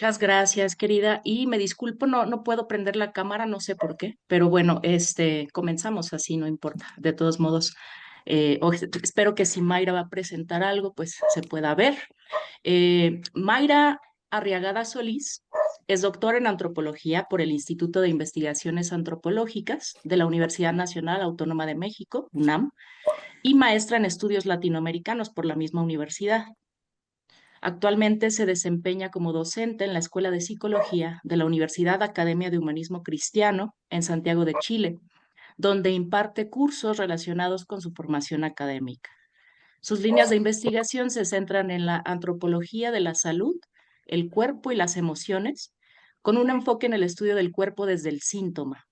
Muchas gracias, querida. Y me disculpo, no puedo prender la cámara, no sé por qué, pero bueno, comenzamos así, no importa. De todos modos, espero que si Mayra va a presentar algo, pues se pueda ver. Mayra Arriagada Solís es doctora en antropología por el Instituto de Investigaciones Antropológicas de la Universidad Nacional Autónoma de México, UNAM, y maestra en estudios latinoamericanos por la misma universidad. Actualmente se desempeña como docente en la Escuela de Psicología de la Universidad Academia de Humanismo Cristiano en Santiago de Chile, donde imparte cursos relacionados con su formación académica. Sus líneas de investigación se centran en la antropología de la salud, el cuerpo y las emociones, con un enfoque en el estudio del cuerpo desde el síntoma,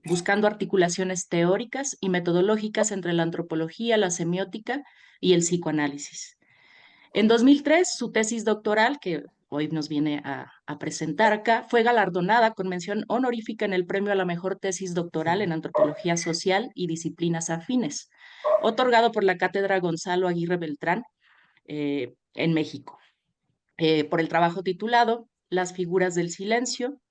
buscando articulaciones teóricas y metodológicas entre la antropología, la semiótica y el psicoanálisis. En 2003, su tesis doctoral, que hoy nos viene a presentar acá, fue galardonada con mención honorífica en el premio a la mejor tesis doctoral en antropología social y disciplinas afines, otorgado por la Cátedra Gonzalo Aguirre Beltrán en México, por el trabajo titulado Las figuras del silencio,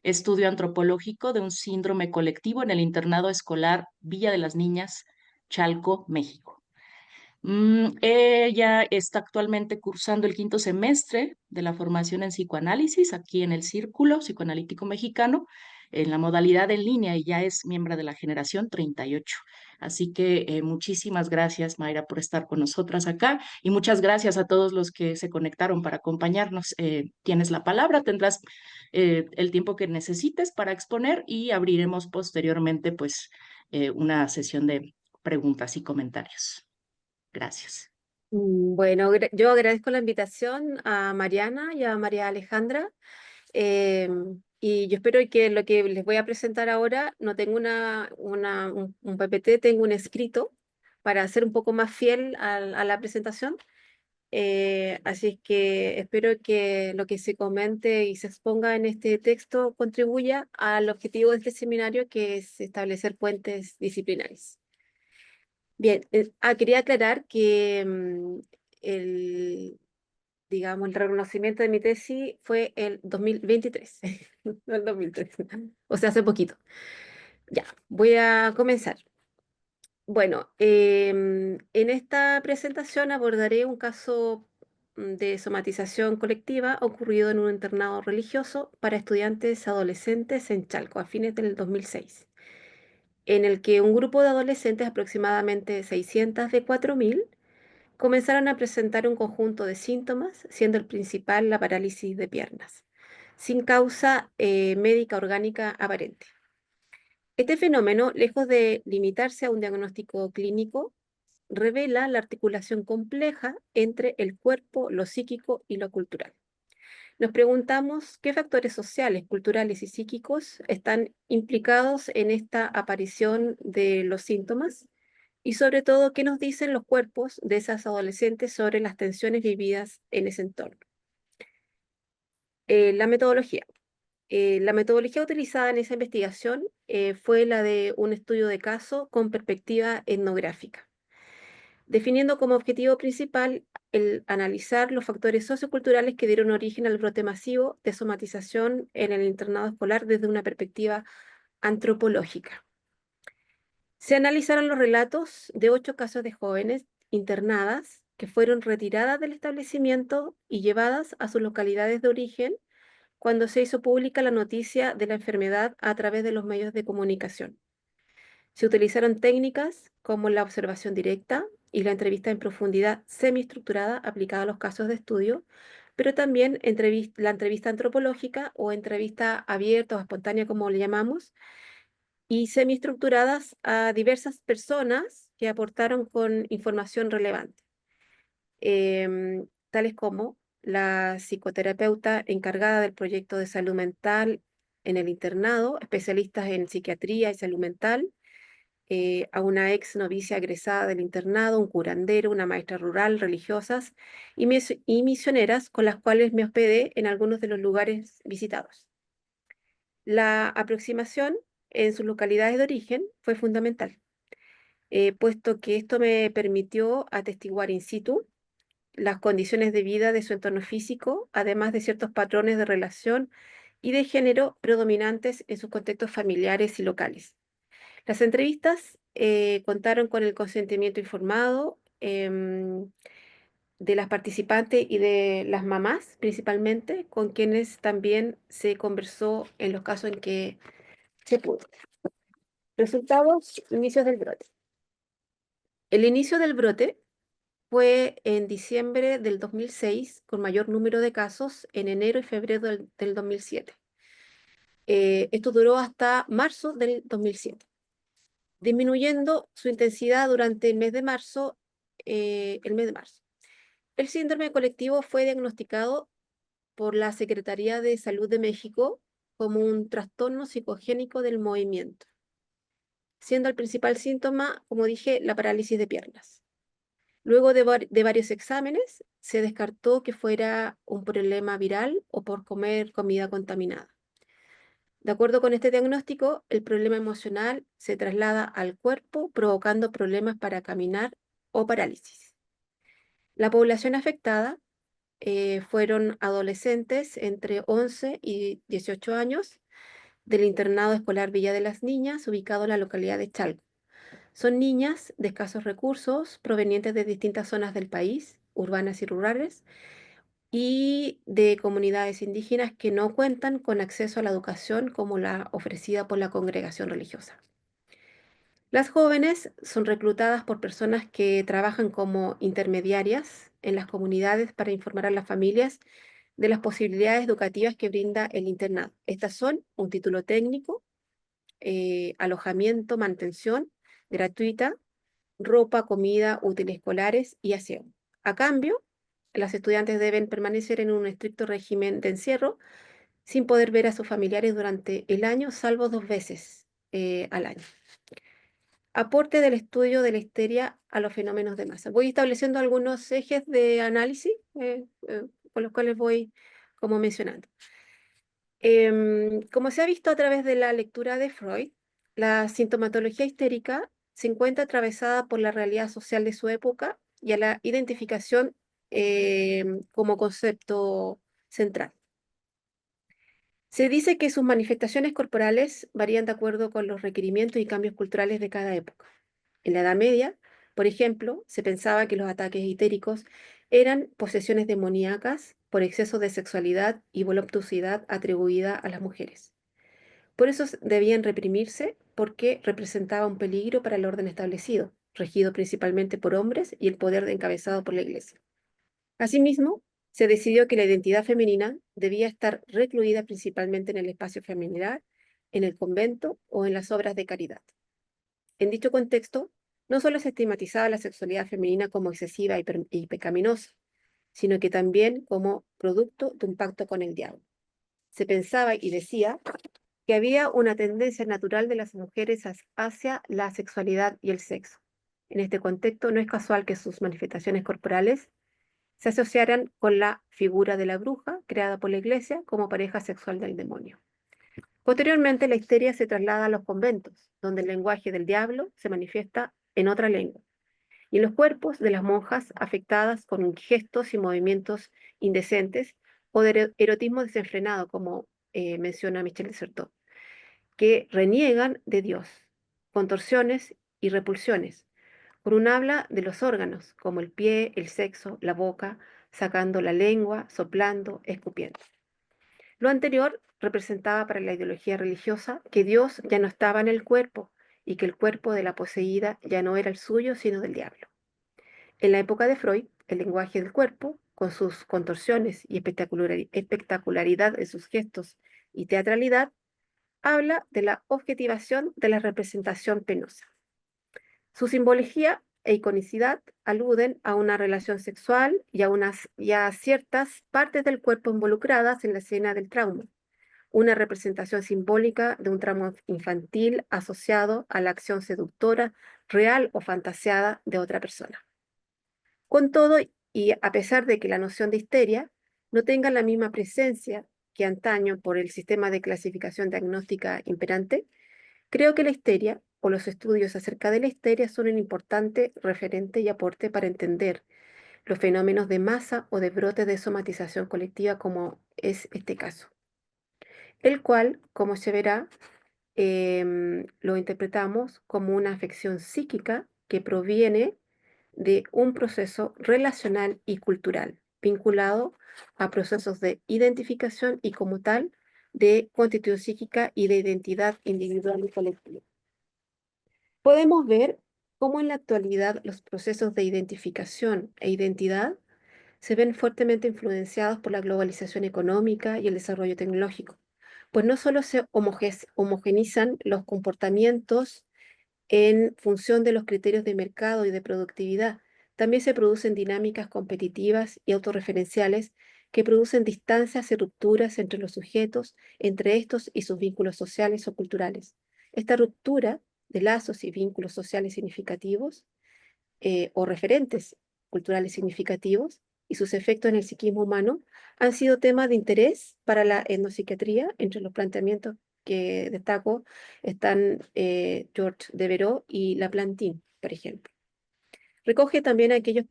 estudio antropológico de un síndrome colectivo en el internado escolar Villa de las Niñas, Chalco, México. Ella está actualmente cursando el quinto semestre de la formación en psicoanálisis aquí en el Círculo Psicoanalítico Mexicano, en la modalidad en línea, y ya es miembro de la generación 38. Así que muchísimas gracias, Mayra, por estar con nosotras acá, y muchas gracias a todos los que se conectaron para acompañarnos. Tienes la palabra, tendrás el tiempo que necesites para exponer y abriremos posteriormente pues una sesión de preguntas y comentarios. Gracias. Bueno, yo agradezco la invitación a Mariana y a María Alejandra. Y yo espero que lo que les voy a presentar ahora no tengo un PPT, tengo un escrito para ser un poco más fiel a la presentación. Así es que espero que lo que se comente y se exponga en este texto contribuya al objetivo de este seminario, que es establecer puentes disciplinares. Bien, quería aclarar que digamos, el reconocimiento de mi tesis fue el 2023, no el 2013, o sea, hace poquito. Ya, voy a comenzar. Bueno, en esta presentación abordaré un caso de somatización colectiva ocurrido en un internado religioso para estudiantes adolescentes en Chalco a fines del 2006, en el que un grupo de adolescentes, aproximadamente 600 de 4.000, comenzaron a presentar un conjunto de síntomas, siendo el principal la parálisis de piernas, sin causa médica orgánica aparente. Este fenómeno, lejos de limitarse a un diagnóstico clínico, revela la articulación compleja entre el cuerpo, lo psíquico y lo cultural. Nos preguntamos qué factores sociales, culturales y psíquicos están implicados en esta aparición de los síntomas y sobre todo qué nos dicen los cuerpos de esas adolescentes sobre las tensiones vividas en ese entorno. La metodología. La metodología utilizada en esa investigación fue la de un estudio de caso con perspectiva etnográfica, definiendo como objetivo principal el analizar los factores socioculturales que dieron origen al brote masivo de somatización en el internado escolar desde una perspectiva antropológica. Se analizaron los relatos de 8 casos de jóvenes internadas que fueron retiradas del establecimiento y llevadas a sus localidades de origen cuando se hizo pública la noticia de la enfermedad a través de los medios de comunicación. Se utilizaron técnicas como la observación directa y la entrevista en profundidad semiestructurada aplicada a los casos de estudio, pero también la entrevista antropológica o entrevista abierta o espontánea, como le llamamos, y semiestructuradas a diversas personas que aportaron con información relevante, tales como la psicoterapeuta encargada del proyecto de salud mental en el internado, especialistas en psiquiatría y salud mental, a una ex novicia egresada del internado, un curandero, una maestra rural, religiosas y misioneras con las cuales me hospedé en algunos de los lugares visitados. La aproximación en sus localidades de origen fue fundamental, puesto que esto me permitió atestiguar in situ las condiciones de vida de su entorno físico, además de ciertos patrones de relación y de género predominantes en sus contextos familiares y locales. Las entrevistas contaron con el consentimiento informado de las participantes y de las mamás, principalmente, con quienes también se conversó en los casos en que se pudo. Resultados, inicios del brote. El inicio del brote fue en diciembre del 2006, con mayor número de casos en enero y febrero del 2007. Esto duró hasta marzo del 2007, disminuyendo su intensidad durante el mes de marzo. El síndrome colectivo fue diagnosticado por la Secretaría de Salud de México como un trastorno psicogénico del movimiento, siendo el principal síntoma, como dije, la parálisis de piernas. Luego de varios exámenes, se descartó que fuera un problema viral o por comer comida contaminada. De acuerdo con este diagnóstico, el problema emocional se traslada al cuerpo, provocando problemas para caminar o parálisis. La población afectada fueron adolescentes entre 11 y 18 años del internado escolar Villa de las Niñas, ubicado en la localidad de Chalco. Son niñas de escasos recursos provenientes de distintas zonas del país, urbanas y rurales, y de comunidades indígenas que no cuentan con acceso a la educación como la ofrecida por la congregación religiosa. Las jóvenes son reclutadas por personas que trabajan como intermediarias en las comunidades para informar a las familias de las posibilidades educativas que brinda el internado. Estas son un título técnico, alojamiento, mantención gratuita, ropa, comida, útiles escolares y aseo. A cambio, las estudiantes deben permanecer en un estricto régimen de encierro sin poder ver a sus familiares durante el año, salvo 2 veces al año. Aporte del estudio de la histeria a los fenómenos de masa. Voy estableciendo algunos ejes de análisis con los cuales voy como mencionando. Como se ha visto a través de la lectura de Freud, la sintomatología histérica se encuentra atravesada por la realidad social de su época y a la identificación como concepto central. Se dice que sus manifestaciones corporales varían de acuerdo con los requerimientos y cambios culturales de cada época. En la Edad Media, por ejemplo, se pensaba que los ataques histéricos eran posesiones demoníacas por exceso de sexualidad y voluptuosidad atribuida a las mujeres. Por eso debían reprimirse porque representaba un peligro para el orden establecido, regido principalmente por hombres y el poder encabezado por la Iglesia. Asimismo, se decidió que la identidad femenina debía estar recluida principalmente en el espacio familiar, en el convento o en las obras de caridad. En dicho contexto, no solo se estigmatizaba la sexualidad femenina como excesiva y pecaminosa, sino que también como producto de un pacto con el diablo. Se pensaba y decía que había una tendencia natural de las mujeres hacia la sexualidad y el sexo. En este contexto, no es casual que sus manifestaciones corporales se asociaran con la figura de la bruja creada por la Iglesia como pareja sexual del demonio. Posteriormente, la histeria se traslada a los conventos, donde el lenguaje del diablo se manifiesta en otra lengua, y en los cuerpos de las monjas afectadas con gestos y movimientos indecentes o de erotismo desenfrenado, como menciona Michel de Certeau, que reniegan de Dios, contorsiones y repulsiones, por un habla de los órganos, como el pie, el sexo, la boca, sacando la lengua, soplando, escupiendo. Lo anterior representaba para la ideología religiosa que Dios ya no estaba en el cuerpo y que el cuerpo de la poseída ya no era el suyo, sino del diablo. En la época de Freud, el lenguaje del cuerpo, con sus contorsiones y espectacularidad en sus gestos y teatralidad, habla de la objetivación de la representación penosa. Su simbología e iconicidad aluden a una relación sexual y a ciertas partes del cuerpo involucradas en la escena del trauma, una representación simbólica de un trauma infantil asociado a la acción seductora, real o fantaseada de otra persona. Con todo, y a pesar de que la noción de histeria no tenga la misma presencia que antaño por el sistema de clasificación diagnóstica imperante, creo que la histeria o los estudios acerca de la histeria son un importante referente y aporte para entender los fenómenos de masa o de brotes de somatización colectiva, como es este caso, el cual, como se verá, lo interpretamos como una afección psíquica que proviene de un proceso relacional y cultural vinculado a procesos de identificación y como tal de constitución psíquica y de identidad individual y colectiva. Podemos ver cómo en la actualidad los procesos de identificación e identidad se ven fuertemente influenciados por la globalización económica y el desarrollo tecnológico, pues no solo se homogenizan los comportamientos en función de los criterios de mercado y de productividad, también se producen dinámicas competitivas y autorreferenciales que producen distancias y rupturas entre los sujetos, entre estos y sus vínculos sociales o culturales. Esta ruptura de lazos y vínculos sociales significativos o referentes culturales significativos y sus efectos en el psiquismo humano han sido tema de interés para la etnopsiquiatría. Entre los planteamientos que destaco están George Devereux y Laplantin, por ejemplo. Recojo también aquellos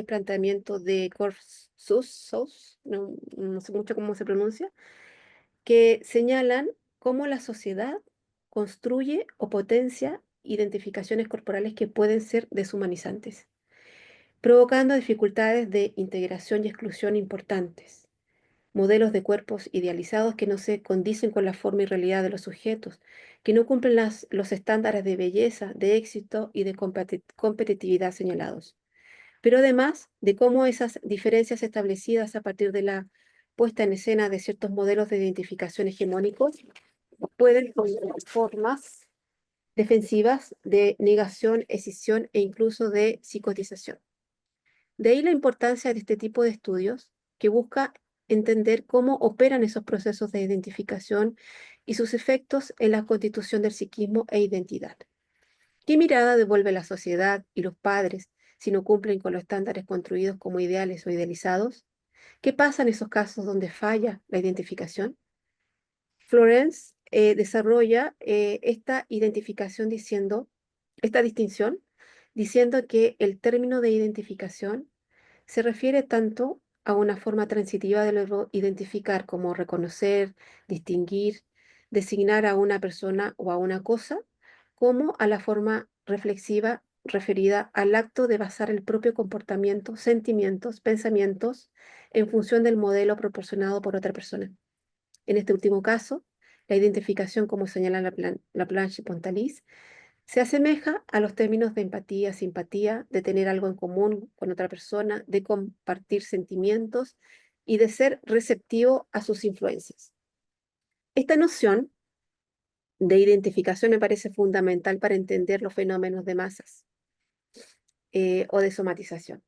planteamientos de Corsus, no sé mucho cómo se pronuncia, que señalan cómo la sociedad construye o potencia identificaciones corporales que pueden ser deshumanizantes, provocando dificultades de integración y exclusión importantes, modelos de cuerpos idealizados que no se condicen con la forma y realidad de los sujetos, que no cumplen los estándares de belleza, de éxito y de competitividad señalados. Pero además de cómo esas diferencias establecidas a partir de la puesta en escena de ciertos modelos de identificación hegemónicos pueden tomar formas defensivas de negación, escisión e incluso de psicotización. De ahí la importancia de este tipo de estudios que busca entender cómo operan esos procesos de identificación y sus efectos en la constitución del psiquismo e identidad. ¿Qué mirada devuelve la sociedad y los padres si no cumplen con los estándares construidos como ideales o idealizados? ¿Qué pasa en esos casos donde falla la identificación? Florence desarrolla esta identificación esta distinción, diciendo que el término de identificación se refiere tanto a una forma transitiva de luego identificar como reconocer, distinguir, designar a una persona o a una cosa, como a la forma reflexiva referida al acto de basar el propio comportamiento, sentimientos, pensamientos en función del modelo proporcionado por otra persona. En este último caso, la identificación, como señala la Planche y Pontalis, se asemeja a los términos de empatía, simpatía, de tener algo en común con otra persona, de compartir sentimientos y de ser receptivo a sus influencias. Esta noción de identificación me parece fundamental para entender los fenómenos de masas o de somatización.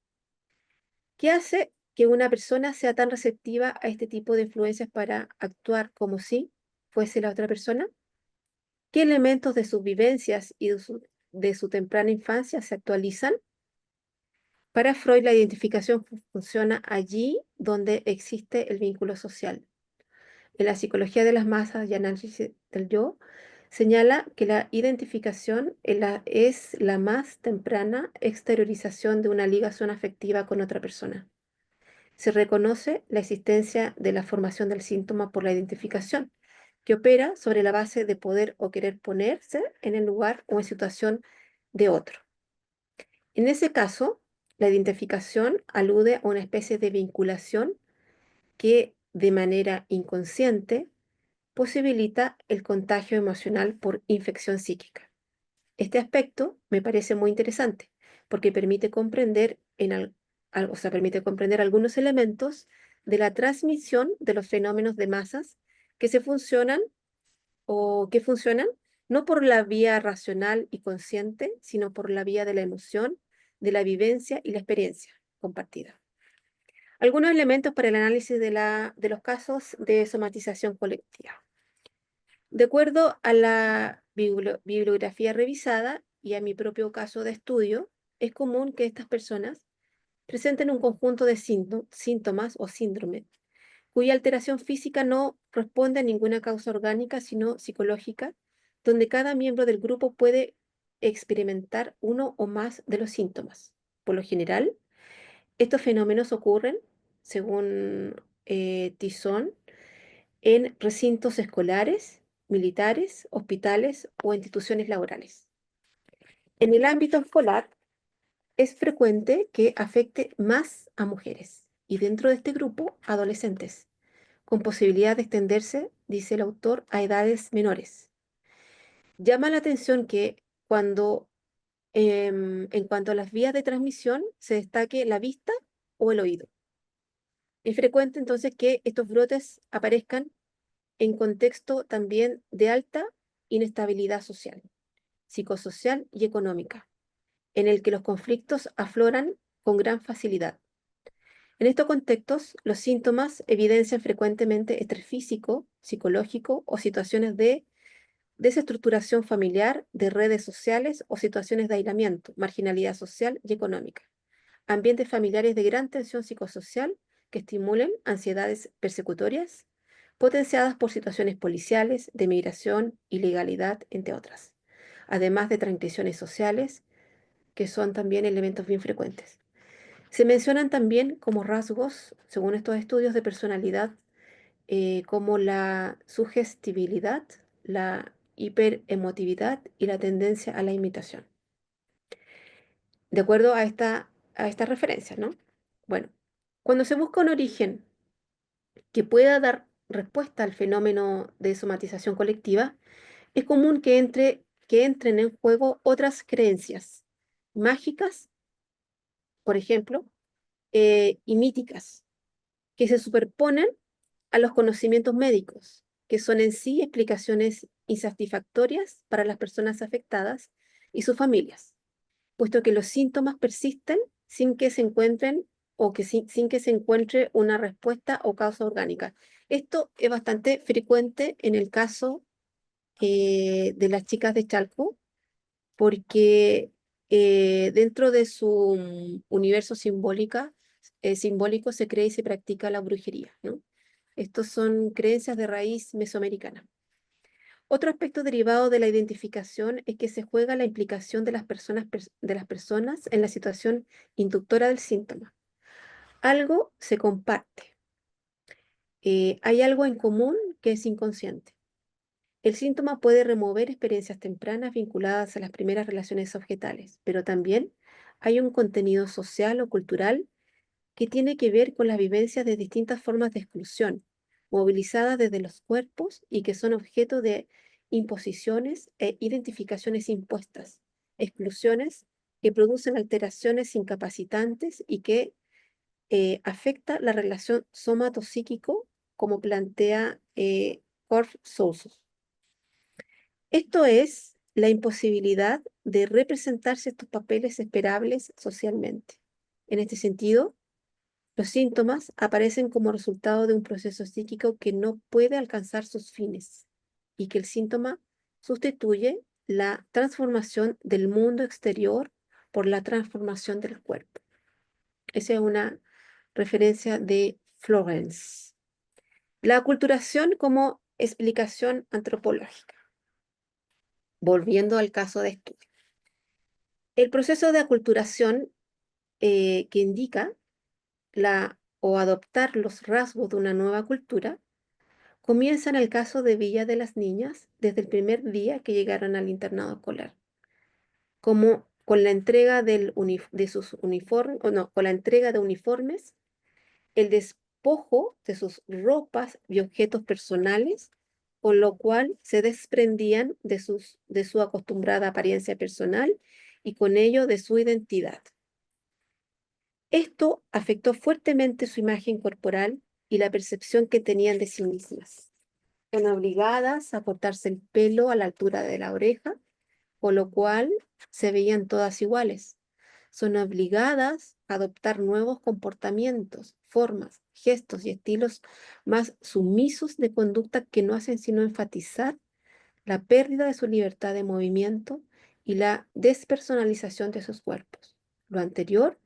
¿Qué hace que una persona sea tan receptiva a este tipo de influencias para actuar como si fuese la otra persona? ¿Qué elementos de sus vivencias y de su temprana infancia se actualizan? Para Freud, la identificación funciona allí donde existe el vínculo social. En la psicología de las masas y análisis del yo, señala que la identificación es la más temprana exteriorización de una ligación afectiva con otra persona. Se reconoce la existencia de la formación del síntoma por la identificación, que opera sobre la base de poder o querer ponerse en el lugar o en situación de otro. En ese caso, la identificación alude a una especie de vinculación que de manera inconsciente posibilita el contagio emocional por infección psíquica. Este aspecto me parece muy interesante porque permite comprender, permite comprender algunos elementos de la transmisión de los fenómenos de masas que se funcionan o que funcionan no por la vía racional y consciente, sino por la vía de la emoción, de la vivencia y la experiencia compartida. Algunos elementos para el análisis de los casos de somatización colectiva. De acuerdo a la bibliografía revisada y a mi propio caso de estudio, es común que estas personas presenten un conjunto de síntomas o síndrome, cuya alteración física no responde a ninguna causa orgánica, sino psicológica, donde cada miembro del grupo puede experimentar uno o más de los síntomas. Por lo general, Estos fenómenos ocurren, según Tizón, en recintos escolares, militares, hospitales o instituciones laborales. En el ámbito escolar, es frecuente que afecte más a mujeres y dentro de este grupo, adolescentes, con posibilidad de extenderse, dice el autor, a edades menores. Llama la atención que cuando, en cuanto a las vías de transmisión, se destaque la vista o el oído. Es frecuente entonces que estos brotes aparezcan en contexto también de alta inestabilidad social, psicosocial y económica, en el que los conflictos afloran con gran facilidad. En estos contextos, los síntomas evidencian frecuentemente estrés físico, psicológico o situaciones de desestructuración familiar, de redes sociales o situaciones de aislamiento, marginalidad social y económica. Ambientes familiares de gran tensión psicosocial que estimulen ansiedades persecutorias, potenciadas por situaciones policiales, de migración, ilegalidad, entre otras, además de transgresiones sociales, que son también elementos bien frecuentes. Se mencionan también como rasgos, según estos estudios de personalidad, como la sugestibilidad, la hiperemotividad y la tendencia a la imitación, de acuerdo a esta referencia, ¿no? Bueno, cuando se busca un origen que pueda dar respuesta al fenómeno de somatización colectiva, es común que entren en juego otras creencias mágicas, por ejemplo, y míticas, que se superponen a los conocimientos médicos, que son en sí explicaciones insatisfactorias para las personas afectadas y sus familias, puesto que los síntomas persisten sin que se encuentren sin que se encuentre una respuesta o causa orgánica. Esto es bastante frecuente en el caso de las chicas de Chalco, porque dentro de su universo simbólico se cree y se practica la brujería, ¿no? Estos son creencias de raíz mesoamericana. Otro aspecto derivado de la identificación es que se juega la implicación de de las personas en la situación inductora del síntoma. Algo se comparte. Hay algo en común que es inconsciente. El síntoma puede remover experiencias tempranas vinculadas a las primeras relaciones objetales, pero también hay un contenido social o cultural que tiene que ver con las vivencias de distintas formas de exclusión, movilizadas desde los cuerpos y que son objeto de imposiciones e identificaciones impuestas, exclusiones que producen alteraciones incapacitantes y que afecta la relación somato-psíquico, como plantea Corf Sousos. Esto es la imposibilidad de representarse estos papeles esperables socialmente. En este sentido, los síntomas aparecen como resultado de un proceso psíquico que no puede alcanzar sus fines y que el síntoma sustituye la transformación del mundo exterior por la transformación del cuerpo. Esa es una referencia de Florence. La aculturación como explicación antropológica. Volviendo al caso de estudio. El proceso de aculturación que indica o adoptar los rasgos de una nueva cultura comienza en el caso de Villa de las Niñas desde el primer día que llegaron al internado escolar, como con la entrega de sus uniformes, o no, con la entrega de uniformes, el despojo de sus ropas y objetos personales, con lo cual se desprendían de su acostumbrada apariencia personal y con ello de su identidad. Esto afectó fuertemente su imagen corporal y la percepción que tenían de sí mismas. Son obligadas a cortarse el pelo a la altura de la oreja, con lo cual se veían todas iguales. Son obligadas a adoptar nuevos comportamientos, formas, gestos y estilos más sumisos de conducta que no hacen sino enfatizar la pérdida de su libertad de movimiento y la despersonalización de sus cuerpos. Lo anterior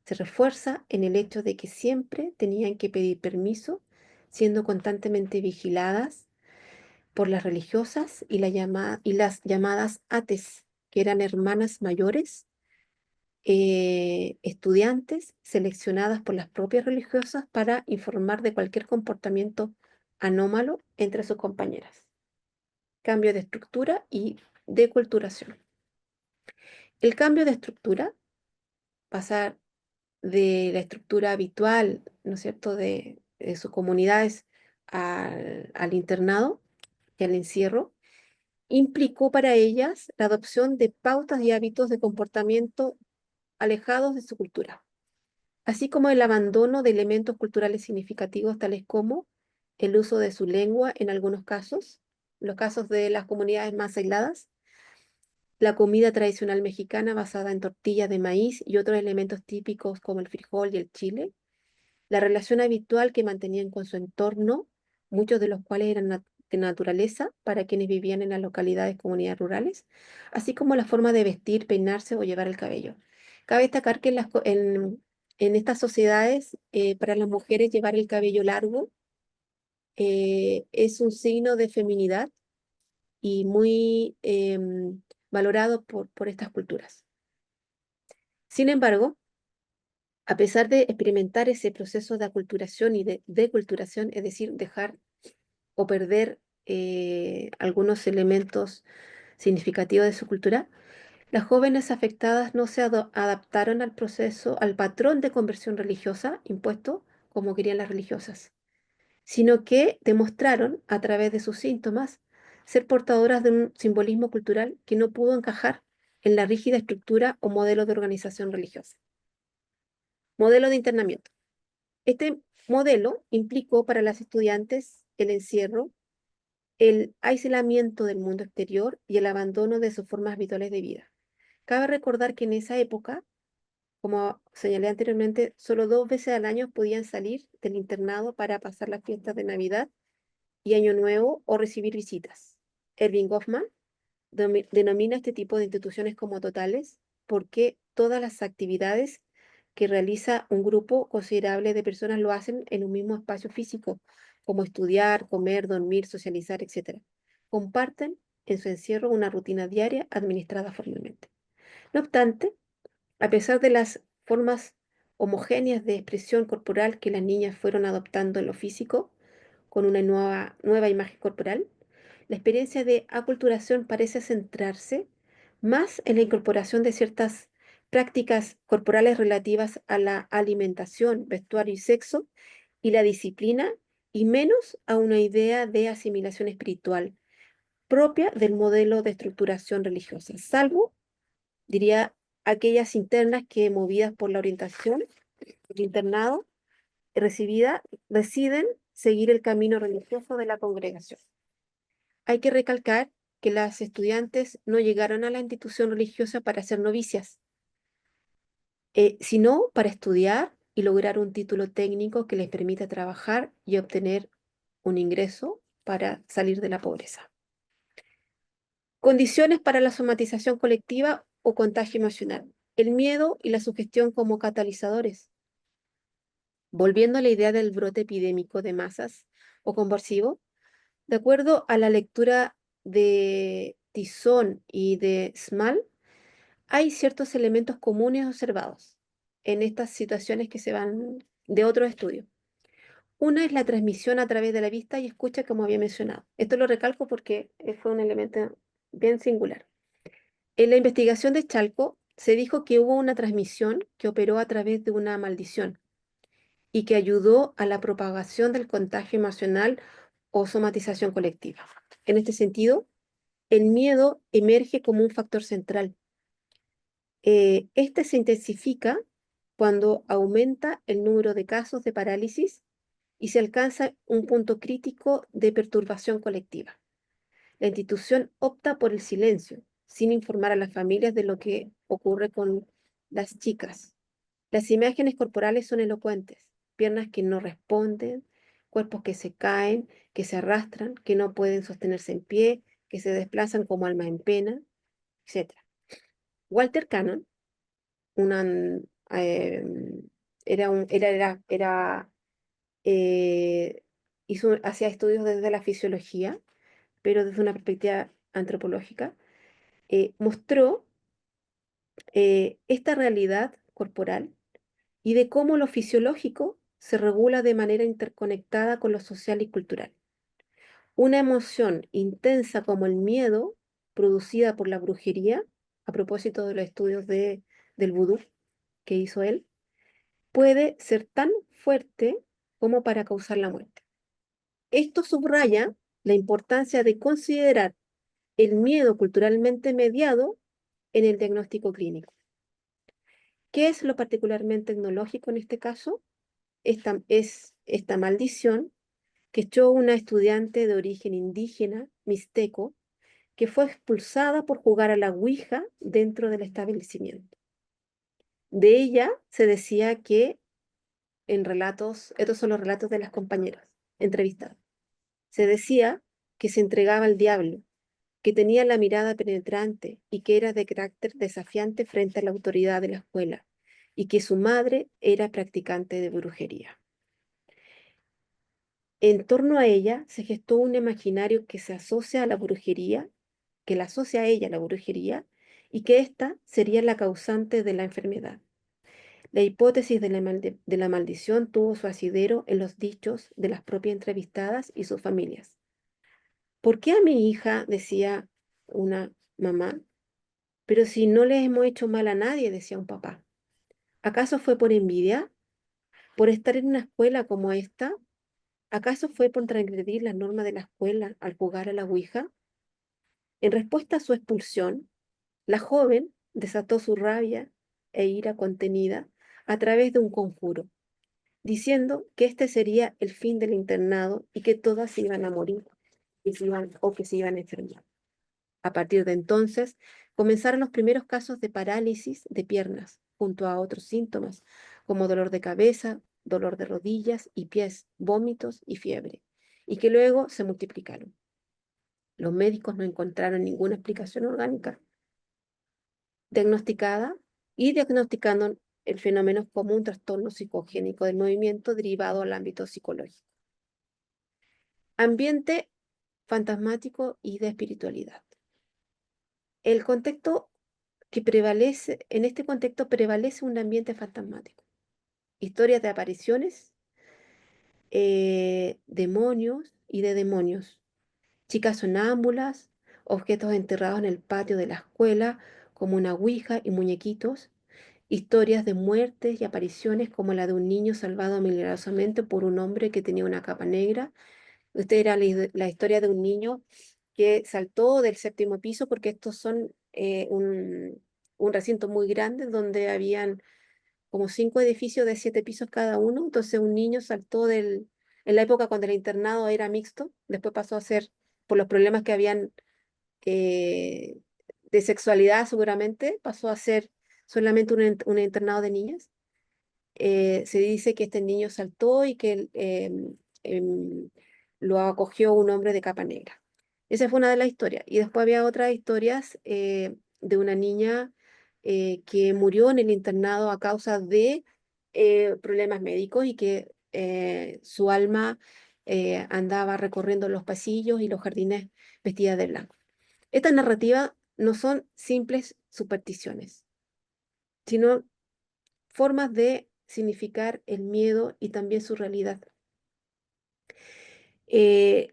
se refuerza en el hecho de que siempre tenían que pedir permiso, siendo constantemente vigiladas por las religiosas y las llamadas ates, que eran hermanas mayores estudiantes seleccionadas por las propias religiosas para informar de cualquier comportamiento anómalo entre sus compañeras. Cambio de estructura y deculturación. El cambio de estructura, pasar de la estructura habitual, ¿no es cierto?, de sus comunidades al internado y al encierro, implicó para ellas la adopción de pautas y hábitos de comportamiento alejados de su cultura, así como el abandono de elementos culturales significativos tales como el uso de su lengua en algunos casos, los casos de las comunidades más aisladas, la comida tradicional mexicana basada en tortillas de maíz y otros elementos típicos como el frijol y el chile, la relación habitual que mantenían con su entorno, muchos de los cuales eran de naturaleza para quienes vivían en las localidades, comunidades rurales, así como la forma de vestir, peinarse o llevar el cabello. Cabe destacar que en estas sociedades, para las mujeres llevar el cabello largo es un signo de feminidad y muy valorado por estas culturas. Sin embargo, a pesar de experimentar ese proceso de aculturación y de deculturación, es decir, dejar o perder algunos elementos significativos de su cultura, las jóvenes afectadas no se adaptaron al proceso, al patrón de conversión religiosa impuesto como querían las religiosas, sino que demostraron a través de sus síntomas ser portadoras de un simbolismo cultural que no pudo encajar en la rígida estructura o modelo de organización religiosa. Modelo de internamiento. Este modelo implicó para las estudiantes el encierro, el aislamiento del mundo exterior y el abandono de sus formas habituales de vida. Cabe recordar que en esa época, como señalé anteriormente, solo 2 veces al año podían salir del internado para pasar las fiestas de Navidad y Año Nuevo o recibir visitas. Erving Goffman denomina este tipo de instituciones como totales porque todas las actividades que realiza un grupo considerable de personas lo hacen en un mismo espacio físico, como estudiar, comer, dormir, socializar, etc. Comparten en su encierro una rutina diaria administrada formalmente. No obstante, a pesar de las formas homogéneas de expresión corporal que las niñas fueron adoptando en lo físico, con una nueva imagen corporal, la experiencia de aculturación parece centrarse más en la incorporación de ciertas prácticas corporales relativas a la alimentación, vestuario y sexo y la disciplina, y menos a una idea de asimilación espiritual propia del modelo de estructuración religiosa, salvo, diría, aquellas internas que, movidas por la orientación, el internado recibida, deciden seguir el camino religioso de la congregación. Hay que recalcar que las estudiantes no llegaron a la institución religiosa para ser novicias, sino para estudiar y lograr un título técnico que les permita trabajar y obtener un ingreso para salir de la pobreza. Condiciones para la somatización colectiva o contagio emocional. El miedo y la sugestión como catalizadores. Volviendo a la idea del brote epidémico de masas o convulsivo, de acuerdo a la lectura de Tizón y de Small, hay ciertos elementos comunes observados en estas situaciones que se van de otro estudio. Una es la transmisión a través de la vista y escucha, como había mencionado. Esto lo recalco porque fue un elemento bien singular. En la investigación de Chalco se dijo que hubo una transmisión que operó a través de una maldición y que ayudó a la propagación del contagio emocional o somatización colectiva. En este sentido, el miedo emerge como un factor central. Este se intensifica cuando aumenta el número de casos de parálisis y se alcanza un punto crítico de perturbación colectiva. La institución opta por el silencio, sin informar a las familias de lo que ocurre con las chicas. Las imágenes corporales son elocuentes: piernas que no responden, cuerpos que se caen, que se arrastran, que no pueden sostenerse en pie, que se desplazan como alma en pena, etc. Walter Cannon, una, eh, era un, era, hacía estudios desde la fisiología, pero desde una perspectiva antropológica, mostró esta realidad corporal y de cómo lo fisiológico se regula de manera interconectada con lo social y cultural. Una emoción intensa como el miedo, producida por la brujería, a propósito de los estudios del vudú que hizo él, puede ser tan fuerte como para causar la muerte. Esto subraya la importancia de considerar el miedo culturalmente mediado en el diagnóstico clínico. ¿Qué es lo particularmente etnológico en este caso? Es esta maldición que echó una estudiante de origen indígena, mixteco, que fue expulsada por jugar a la ouija dentro del establecimiento. De ella se decía que en relatos, estos son los relatos de las compañeras entrevistadas, se decía que se entregaba al diablo, que tenía la mirada penetrante y que era de carácter desafiante frente a la autoridad de la escuela, y que su madre era practicante de brujería. En torno a ella se gestó un imaginario que se asocia a la brujería, que la asocia a ella a la brujería, y que ésta sería la causante de la enfermedad. La hipótesis de la maldición tuvo su asidero en los dichos de las propias entrevistadas y sus familias. ¿Por qué a mi hija, decía una mamá, pero si no le hemos hecho mal a nadie, decía un papá? ¿Acaso fue por envidia? ¿Por estar en una escuela como esta? ¿Acaso fue por transgredir las normas de la escuela al jugar a la ouija? En respuesta a su expulsión, la joven desató su rabia e ira contenida a través de un conjuro, diciendo que este sería el fin del internado y que todas se iban a morir o que se iban a enfermar. A partir de entonces, comenzaron los primeros casos de parálisis de piernas, junto a otros síntomas, como dolor de cabeza, dolor de rodillas y pies, vómitos y fiebre, y que luego se multiplicaron. Los médicos no encontraron ninguna explicación orgánica diagnosticada y diagnosticando el fenómeno como un trastorno psicogénico del movimiento derivado al ámbito psicológico. Ambiente fantasmático y de espiritualidad. El contexto que prevalece, en este contexto prevalece un ambiente fantasmático. Historias de apariciones, demonios y de demonios. Chicas sonámbulas, objetos enterrados en el patio de la escuela, como una ouija y muñequitos. Historias de muertes y apariciones como la de un niño salvado milagrosamente por un hombre que tenía una capa negra. Esta era la historia de un niño que saltó del séptimo piso porque estos son un recinto muy grande donde habían como 5 edificios de 7 pisos cada uno. Entonces un niño saltó en la época cuando el internado era mixto, después pasó a ser, por los problemas que habían eh, de sexualidad seguramente, pasó a ser solamente un internado de niñas. Se dice que este niño saltó y que lo acogió un hombre de capa negra. Esa fue una de las historias. Y después había otras historias de una niña que murió en el internado a causa de problemas médicos y que su alma andaba recorriendo los pasillos y los jardines vestida de blanco. Estas narrativas no son simples supersticiones, sino formas de significar el miedo y también su realidad.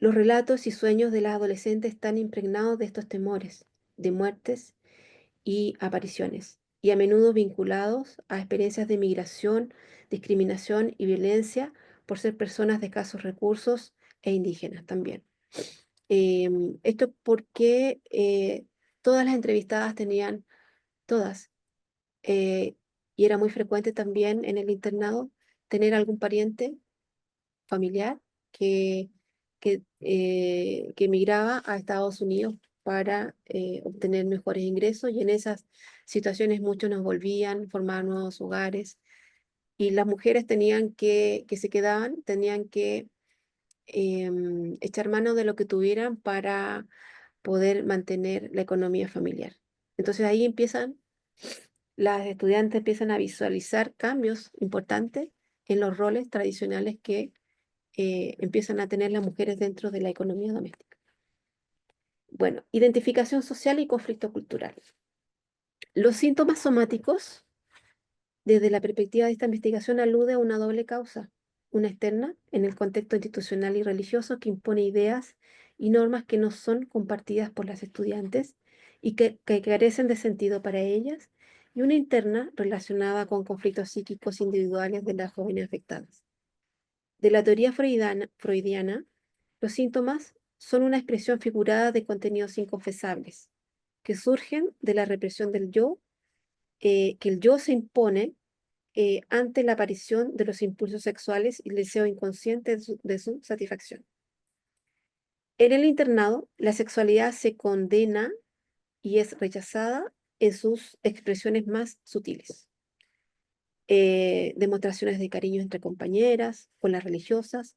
Los relatos y sueños de las adolescentes están impregnados de estos temores, de muertes y apariciones, y a menudo vinculados a experiencias de migración, discriminación y violencia por ser personas de escasos recursos e indígenas también. Esto porque todas las entrevistadas tenían, todas, eh, y era muy frecuente también en el internado tener algún pariente familiar que, que emigraba a Estados Unidos para obtener mejores ingresos, y en esas situaciones muchos nos volvían, formaban nuevos hogares y las mujeres que se quedaban, tenían que echar mano de lo que tuvieran para poder mantener la economía familiar. Entonces ahí las estudiantes empiezan a visualizar cambios importantes en los roles tradicionales que empiezan a tener las mujeres dentro de la economía doméstica. Bueno, identificación social y conflicto cultural. Los síntomas somáticos, desde la perspectiva de esta investigación, alude a una doble causa, una externa, en el contexto institucional y religioso, que impone ideas y normas que no son compartidas por las estudiantes y que carecen de sentido para ellas, y una interna relacionada con conflictos psíquicos individuales de las jóvenes afectadas. De la teoría freudiana, los síntomas son una expresión figurada de contenidos inconfesables, que surgen de la represión del yo, que el yo se impone ante la aparición de los impulsos sexuales y el deseo inconsciente de su satisfacción. En el internado, la sexualidad se condena y es rechazada en sus expresiones más sutiles. Demostraciones de cariño entre compañeras, con las religiosas,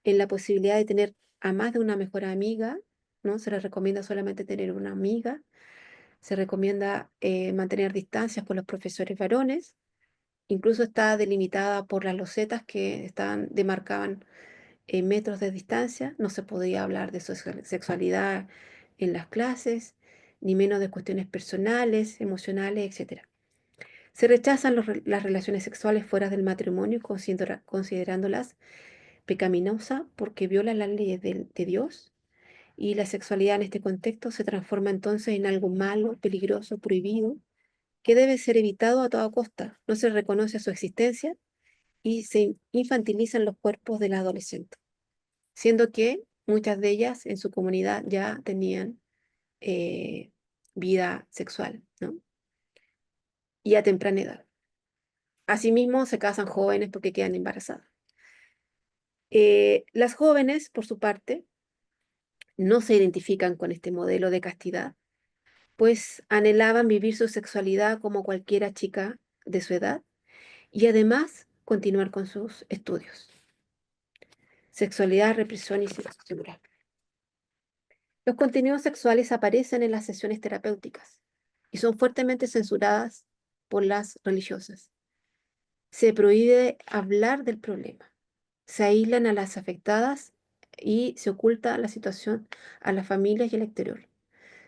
en la posibilidad de tener a más de una mejor amiga, ¿no? Se les recomienda solamente tener una amiga, se recomienda mantener distancias con los profesores varones, incluso está delimitada por las losetas que demarcaban metros de distancia, no se podía hablar de sexualidad en las clases, ni menos de cuestiones personales, emocionales, etcétera. Se rechazan las relaciones sexuales fuera del matrimonio, considerándolas pecaminosas porque violan las leyes de Dios, y la sexualidad en este contexto se transforma entonces en algo malo, peligroso, prohibido, que debe ser evitado a toda costa. No se reconoce su existencia y se infantilizan los cuerpos de las adolescentes, siendo que muchas de ellas en su comunidad ya tenían eh, vida sexual, ¿no? Y a temprana edad. Asimismo, se casan jóvenes porque quedan embarazadas. Las jóvenes, por su parte, no se identifican con este modelo de castidad, pues anhelaban vivir su sexualidad como cualquiera chica de su edad y además continuar con sus estudios. Sexualidad, represión y censura. Los contenidos sexuales aparecen en las sesiones terapéuticas y son fuertemente censuradas por las religiosas. Se prohíbe hablar del problema. Se aíslan a las afectadas y se oculta la situación a las familias y al exterior.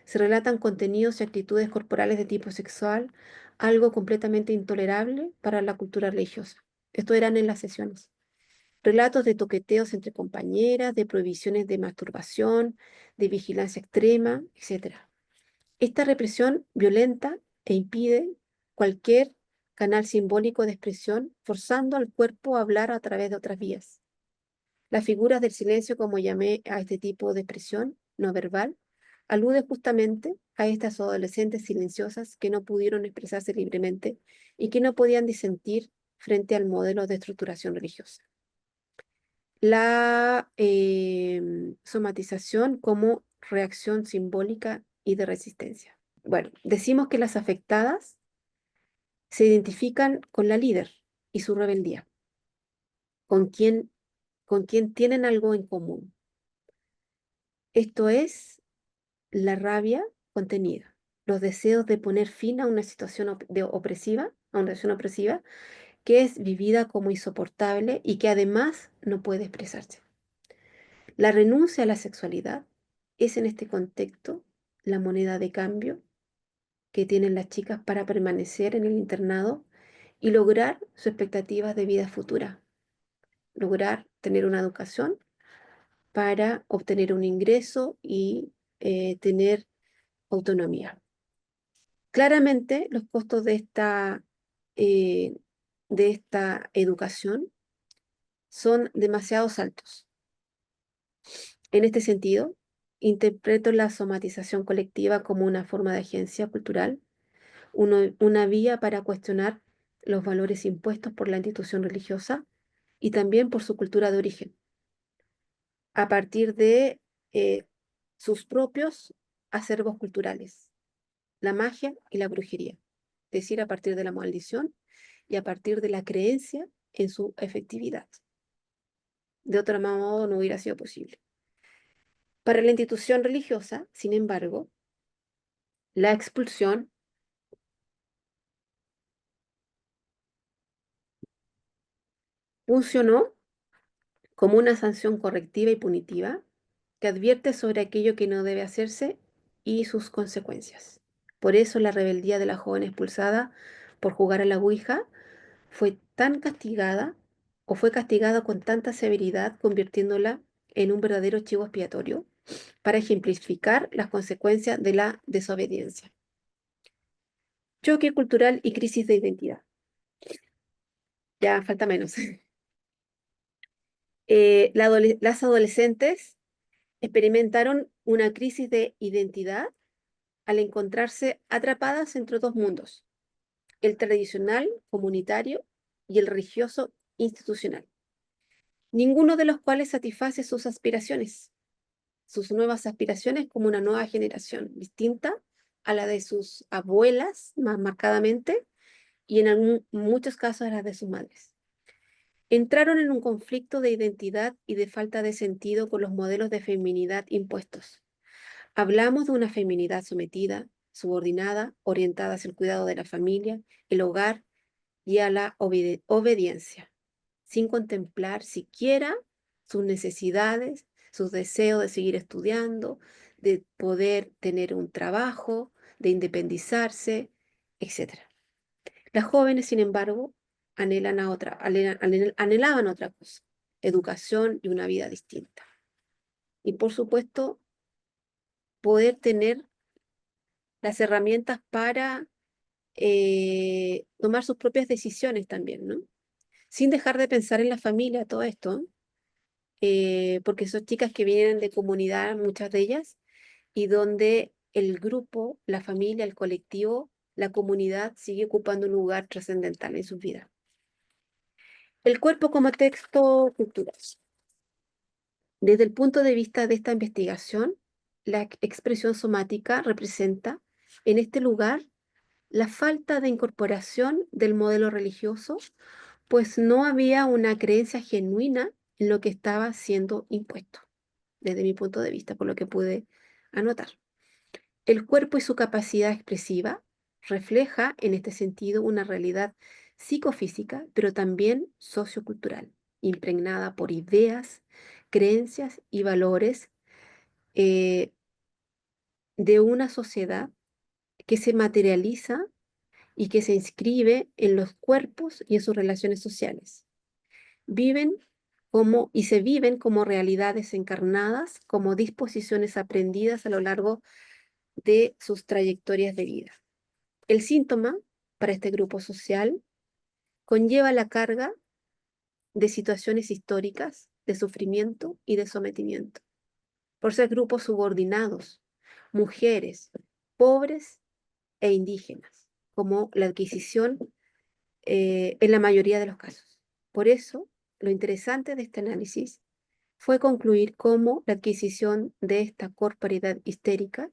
Se relatan contenidos y actitudes corporales de tipo sexual, algo completamente intolerable para la cultura religiosa. Esto eran en las sesiones. Relatos de toqueteos entre compañeras, de prohibiciones de masturbación, de vigilancia extrema, etcétera. Esta represión violenta e impide cualquier canal simbólico de expresión, forzando al cuerpo a hablar a través de otras vías. Las figuras del silencio, como llamé a este tipo de expresión no verbal, alude justamente a estas adolescentes silenciosas que no pudieron expresarse libremente y que no podían disentir frente al modelo de estructuración religiosa. La somatización como reacción simbólica y de resistencia. Bueno, decimos que las afectadas se identifican con la líder y su rebeldía, con quien, con quien tienen algo en común. Esto es la rabia contenida, los deseos de poner fin a una situación opresiva, a una situación opresiva, que es vivida como insoportable y que además no puede expresarse. La renuncia a la sexualidad es en este contexto la moneda de cambio que tienen las chicas para permanecer en el internado y lograr sus expectativas de vida futura, lograr tener una educación para obtener un ingreso y tener autonomía. Claramente, los costos eh, de esta educación son demasiado altos. En este sentido, interpreto la somatización colectiva como una forma de agencia cultural, una vía para cuestionar los valores impuestos por la institución religiosa y también por su cultura de origen, a partir de eh, sus propios acervos culturales, la magia y la brujería, es decir, a partir de la maldición y a partir de la creencia en su efectividad. De otro modo, no hubiera sido posible. Para la institución religiosa, sin embargo, la expulsión funcionó como una sanción correctiva y punitiva que advierte sobre aquello que no debe hacerse y sus consecuencias. Por eso la rebeldía de la joven expulsada por jugar a la Ouija fue tan castigada o fue castigada con tanta severidad, convirtiéndola en un verdadero chivo expiatorio para ejemplificar las consecuencias de la desobediencia. Choque cultural y crisis de identidad. Ya falta menos. Las adolescentes experimentaron una crisis de identidad al encontrarse atrapadas entre dos mundos, el tradicional, comunitario, y el religioso, institucional, ninguno de los cuales satisface sus nuevas aspiraciones como una nueva generación, distinta a la de sus abuelas, más marcadamente, y en muchos casos a la de sus madres. Entraron en un conflicto de identidad y de falta de sentido con los modelos de feminidad impuestos. Hablamos de una feminidad sometida, subordinada, orientada hacia el cuidado de la familia, el hogar y a la obediencia, sin contemplar siquiera sus necesidades, sus deseos de seguir estudiando, de poder tener un trabajo, de independizarse, etc. Las jóvenes, sin embargo, anhelaban otra cosa, educación y una vida distinta. Y por supuesto, poder tener las herramientas para tomar sus propias decisiones también, ¿no? Sin dejar de pensar en la familia, todo esto, porque son chicas que vienen de comunidad, muchas de ellas, y donde el grupo, la familia, el colectivo, la comunidad sigue ocupando un lugar trascendental en sus vidas. El cuerpo como texto cultural. Desde el punto de vista de esta investigación, la expresión somática representa en este lugar la falta de incorporación del modelo religioso, pues no había una creencia genuina en lo que estaba siendo impuesto, desde mi punto de vista, por lo que pude anotar. El cuerpo y su capacidad expresiva refleja en este sentido una realidad psicofísica, pero también sociocultural, impregnada por ideas, creencias y valores eh, de una sociedad que se materializa y que se inscribe en los cuerpos y en sus relaciones sociales. Viven y se viven como realidades encarnadas, como disposiciones aprendidas a lo largo de sus trayectorias de vida. El síntoma para este grupo social conlleva la carga de situaciones históricas de sufrimiento y de sometimiento, por ser grupos subordinados, mujeres, pobres e indígenas, como la adquisición en la mayoría de los casos. Por eso, lo interesante de este análisis fue concluir cómo la adquisición de esta corporeidad histérica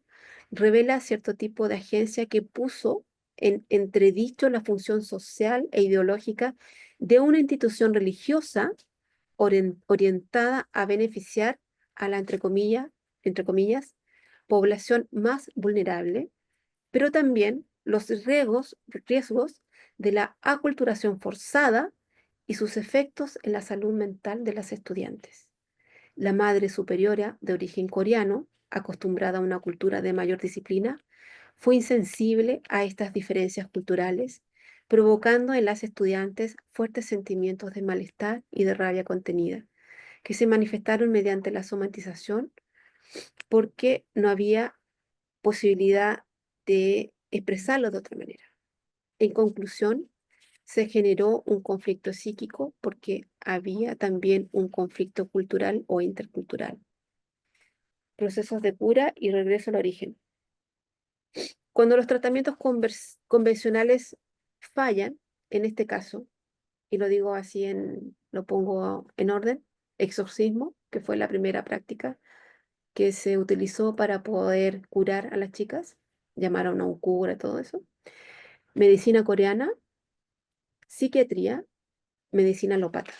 revela cierto tipo de agencia que puso en entredicho la función social e ideológica de una institución religiosa orientada a beneficiar a la, entre comillas, población más vulnerable, pero también los riesgos de la aculturación forzada y sus efectos en la salud mental de las estudiantes. La madre superiora de origen coreano, acostumbrada a una cultura de mayor disciplina, fue insensible a estas diferencias culturales, provocando en las estudiantes fuertes sentimientos de malestar y de rabia contenida, que se manifestaron mediante la somatización porque no había posibilidad de expresarlo de otra manera. En conclusión, se generó un conflicto psíquico porque había también un conflicto cultural o intercultural. Procesos de cura y regreso al origen. Cuando los tratamientos convencionales fallan, en este caso, y lo digo así, lo pongo en orden, exorcismo, que fue la primera práctica que se utilizó para poder curar a las chicas, llamaron a un cura, todo eso. Medicina coreana, psiquiatría, medicina alópata.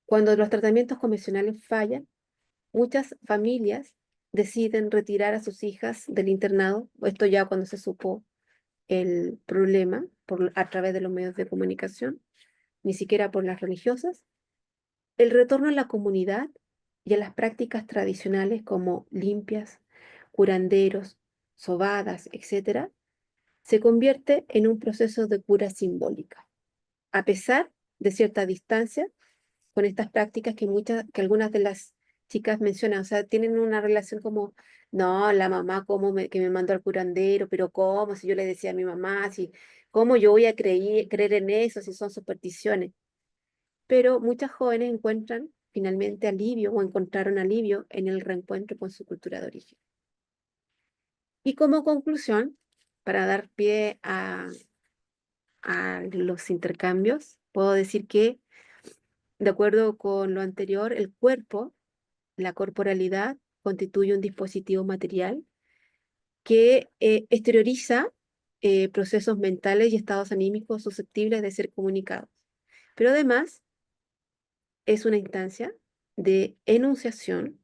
Cuando los tratamientos convencionales fallan, muchas familias deciden retirar a sus hijas del internado, esto ya cuando se supo el problema a través de los medios de comunicación, ni siquiera por las religiosas. El retorno a la comunidad y a las prácticas tradicionales como limpias, curanderos, sobadas, etcétera, se convierte en un proceso de cura simbólica, a pesar de cierta distancia con estas prácticas que algunas de las chicas mencionan, o sea, tienen una relación como, no, la mamá que me mandó al curandero, pero ¿cómo? Si yo le decía a mi mamá, si, ¿cómo yo voy a creer en eso si son supersticiones? Pero muchas jóvenes encuentran finalmente alivio o encontraron alivio en el reencuentro con su cultura de origen. Y como conclusión, para dar pie a los intercambios, puedo decir que, de acuerdo con lo anterior, el cuerpo, la corporalidad, constituye un dispositivo material que exterioriza procesos mentales y estados anímicos susceptibles de ser comunicados. Pero además es una instancia de enunciación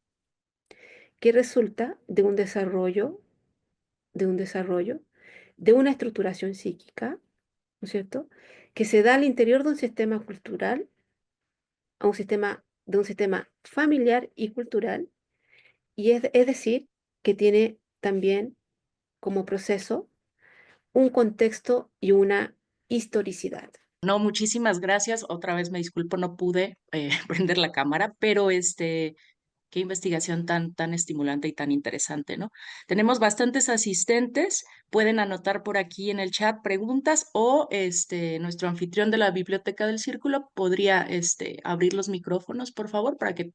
que resulta de un desarrollo, de una estructuración psíquica, ¿no es cierto? Que se da al interior de un sistema cultural, de un sistema familiar y cultural, y es decir, que tiene también como proceso un contexto y una historicidad. No, muchísimas gracias. Otra vez me disculpo, no pude prender la cámara, pero qué investigación tan estimulante y tan interesante, ¿no? Tenemos bastantes asistentes, pueden anotar por aquí en el chat preguntas o nuestro anfitrión de la Biblioteca del Círculo podría abrir los micrófonos, por favor, para que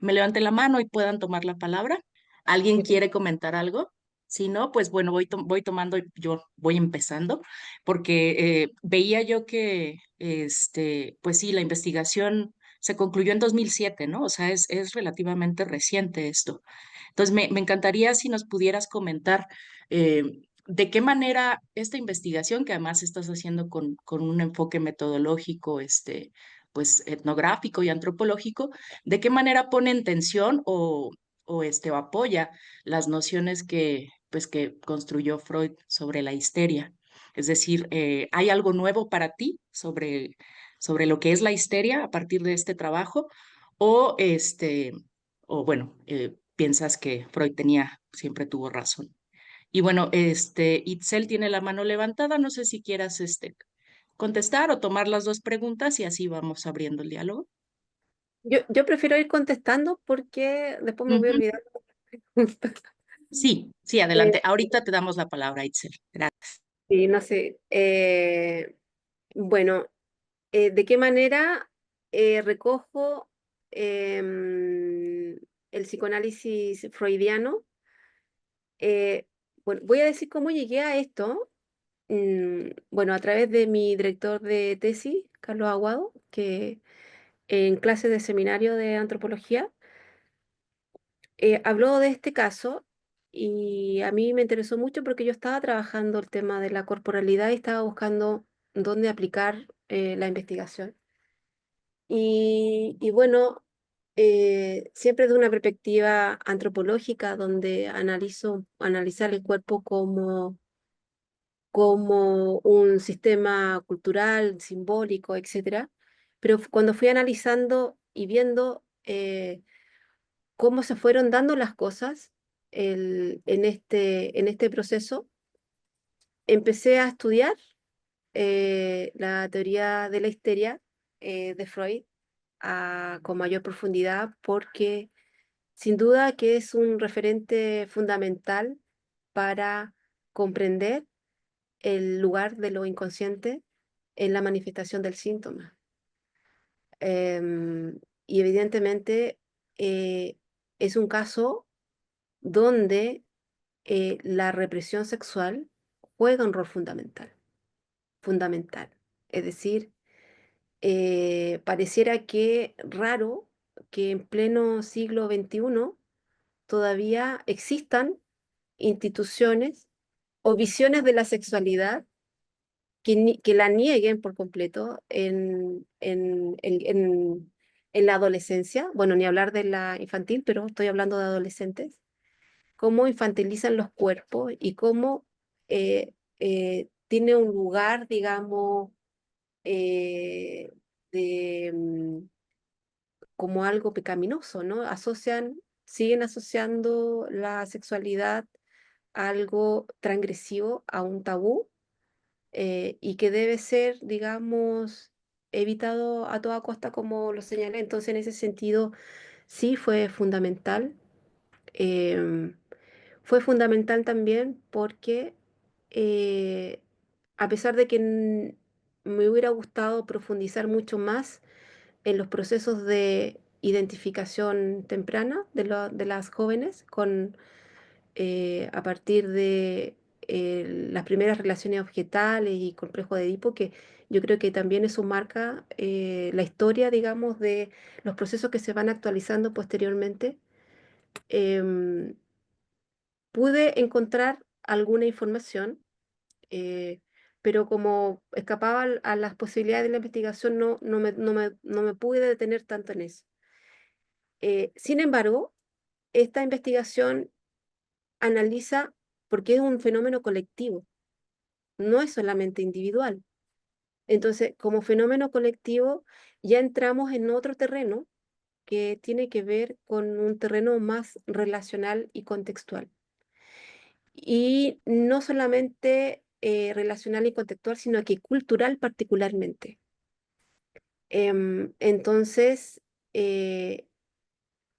me levante la mano y puedan tomar la palabra. ¿Alguien quiere comentar algo? Si no, pues bueno, voy tomando, yo voy empezando, porque veía yo que, pues sí, la investigación se concluyó en 2007, ¿no? O sea, es relativamente reciente esto. Entonces, me encantaría si nos pudieras comentar eh, de qué manera esta investigación, que además estás haciendo con un enfoque metodológico, pues etnográfico y antropológico, de qué manera pone en tensión o apoya las nociones pues, que construyó Freud sobre la histeria. Es decir, ¿hay algo nuevo para ti sobre lo que es la histeria a partir de este trabajo? O, o bueno, piensas que Freud siempre tuvo razón. Y bueno, Itzel tiene la mano levantada, no sé si quieras contestar o tomar las dos preguntas y así vamos abriendo el diálogo. Yo prefiero ir contestando porque después me voy a Ujú. olvidar. Sí, sí, adelante. Eh, Ahorita te damos la palabra, Itzel. Gracias. sí, no sé. Bueno, ¿de qué manera recojo el psicoanálisis freudiano? Bueno, voy a decir cómo llegué a esto. Bueno, a través de mi director de tesis, Carlos Aguado, que en clases de seminario de antropología habló de este caso y a mí me interesó mucho porque yo estaba trabajando el tema de la corporalidad y estaba buscando dónde aplicar la investigación. Y bueno, siempre de una perspectiva antropológica donde analizar el cuerpo como un sistema cultural, simbólico, etcétera. Pero cuando fui analizando y viendo cómo se fueron dando las cosas en este proceso, empecé a estudiar la teoría de la histeria de Freud con mayor profundidad porque sin duda que es un referente fundamental para comprender el lugar de lo inconsciente en la manifestación del síntoma. Y evidentemente eh, es un caso donde la represión sexual juega un rol fundamental, fundamental. Es decir, pareciera que raro que en pleno siglo XXI todavía existan instituciones o visiones de la sexualidad que la nieguen por completo en la adolescencia. Bueno, ni hablar de la infantil, pero estoy hablando de adolescentes. Cómo infantilizan los cuerpos y cómo tiene un lugar, digamos, eh, de, como algo pecaminoso, ¿no? Siguen asociando la sexualidad algo transgresivo, a un tabú, y que debe ser, digamos, evitado a toda costa, como lo señalé. Entonces, en ese sentido, sí fue fundamental. Em, Fue fundamental también porque, eh, a pesar de que me hubiera gustado profundizar mucho más en los procesos de identificación temprana de las jóvenes, a partir de las primeras relaciones objetales y complejo de Edipo, que yo creo que también eso marca la historia, digamos, de los procesos que se van actualizando posteriormente. em, Pude encontrar alguna información, eh, pero como escapaba a las posibilidades de la investigación, no me pude detener tanto en eso. Sin embargo, esta investigación analiza, porque es un fenómeno colectivo, no es solamente individual. Entonces, como fenómeno colectivo, ya entramos en otro terreno que tiene que ver con un terreno más relacional y contextual. Y no solamente relacional y contextual, sino que cultural particularmente. Entonces, eh,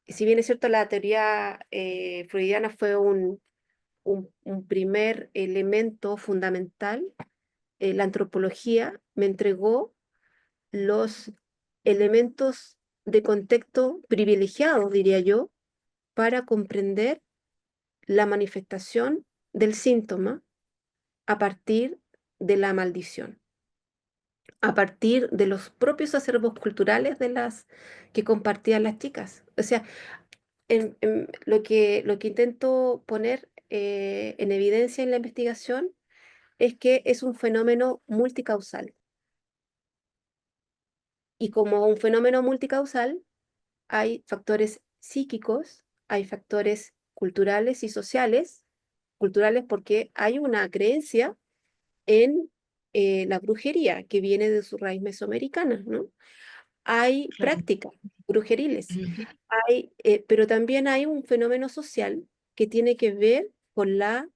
si bien es cierto, la teoría freudiana fue un primer elemento fundamental, la antropología me entregó los elementos de contexto privilegiados, diría yo, para comprender la manifestación del síntoma a partir de la maldición, a partir de los propios acervos culturales de las que compartían las chicas. O sea, lo que intento poner en evidencia en la investigación es que es un fenómeno multicausal. Y como un fenómeno multicausal, hay factores psíquicos, hay factores culturales y sociales, culturales porque hay una creencia en la brujería que viene de su raíz mesoamericana, ¿no? Hay Claro. prácticas brujeriles, Ujú. pero también hay un fenómeno social que tiene que ver con la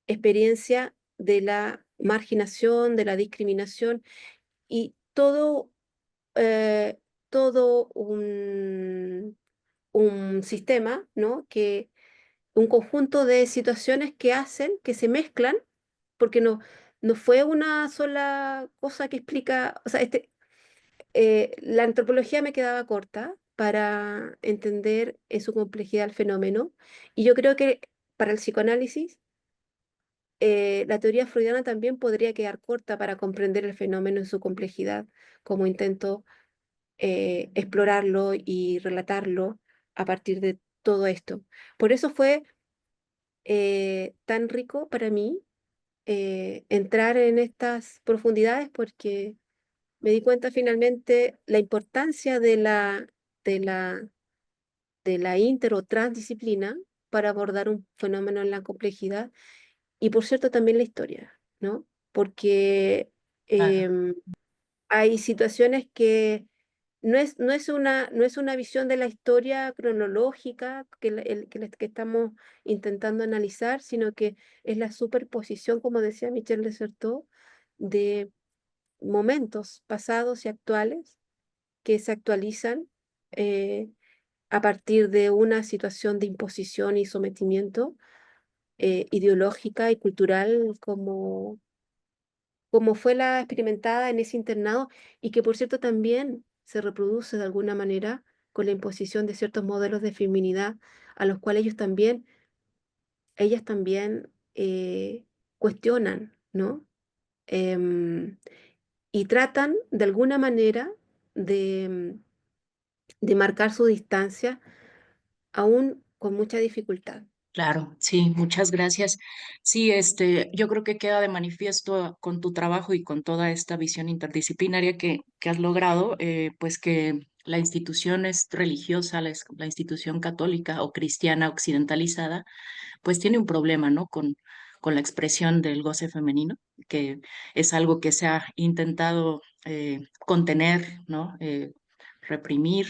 experiencia de la marginación, de la discriminación y eh, todo un sistema, ¿no? Un conjunto de situaciones que hacen que se mezclan, porque no fue una sola cosa que explica, o sea, la antropología me quedaba corta para entender en su complejidad el fenómeno, y yo creo que para el psicoanálisis, la teoría freudiana también podría quedar corta para comprender el fenómeno en su complejidad, como intento explorarlo y relatarlo a partir de todo esto. Por eso fue tan rico para mí entrar en estas profundidades, porque me di cuenta finalmente la importancia de la, de la inter o transdisciplina para abordar un fenómeno en la complejidad y, por cierto, también la historia, ¿no? Porque Claro, em, hay situaciones que no es una visión de la historia cronológica que estamos intentando analizar, sino que es la superposición, como decía Michel Desertot, de momentos pasados y actuales que se actualizan eh, a partir de una situación de imposición y sometimiento ideológica y cultural como fue la experimentada en ese internado, y que por cierto también se reproduce de alguna manera con la imposición de ciertos modelos de feminidad a los cuales ellas también cuestionan, ¿no? Em, y tratan de alguna manera de, de marcar su distancia, aún con mucha dificultad. claro, sí, muchas gracias. Sí, yo creo que queda de manifiesto con tu trabajo y con toda esta visión interdisciplinaria que has logrado, pues que la institución es religiosa, la institución católica o cristiana occidentalizada, pues tiene un problema, ¿no? Con la expresión del goce femenino, que es algo que se ha intentado contener, ¿no? Reprimir,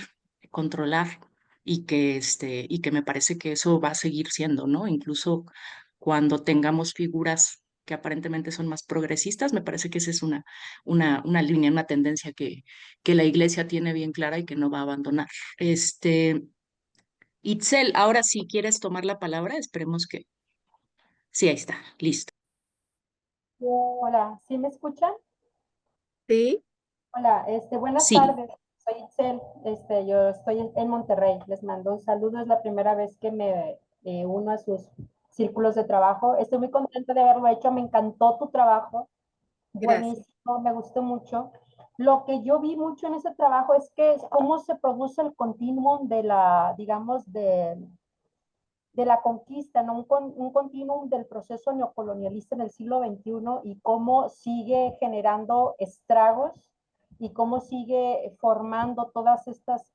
controlar, y que me parece que eso va a seguir siendo, ¿no? Incluso cuando tengamos figuras que aparentemente son más progresistas. Me parece que esa es una línea, una tendencia que la iglesia tiene bien clara y que no va a abandonar. Este, Itzel, ahora si quieres tomar la palabra, esperemos que... Sí, ahí está, listo. Hola, ¿sí me escuchan? Sí, Hola, buenas Sí, tardes. Soy Itzel, yo estoy en Monterrey. Les mando un saludo. Es la primera vez que me uno a sus círculos de trabajo. Estoy muy contenta de haberlo hecho. Me encantó tu trabajo. gracias. Buenísimo, me gustó mucho. Lo que yo vi mucho en ese trabajo es que es cómo se produce el continuum de la, digamos, de la conquista, ¿no? Un continuum del proceso neocolonialista en el siglo XXI y cómo sigue generando estragos y cómo sigue formando todas estas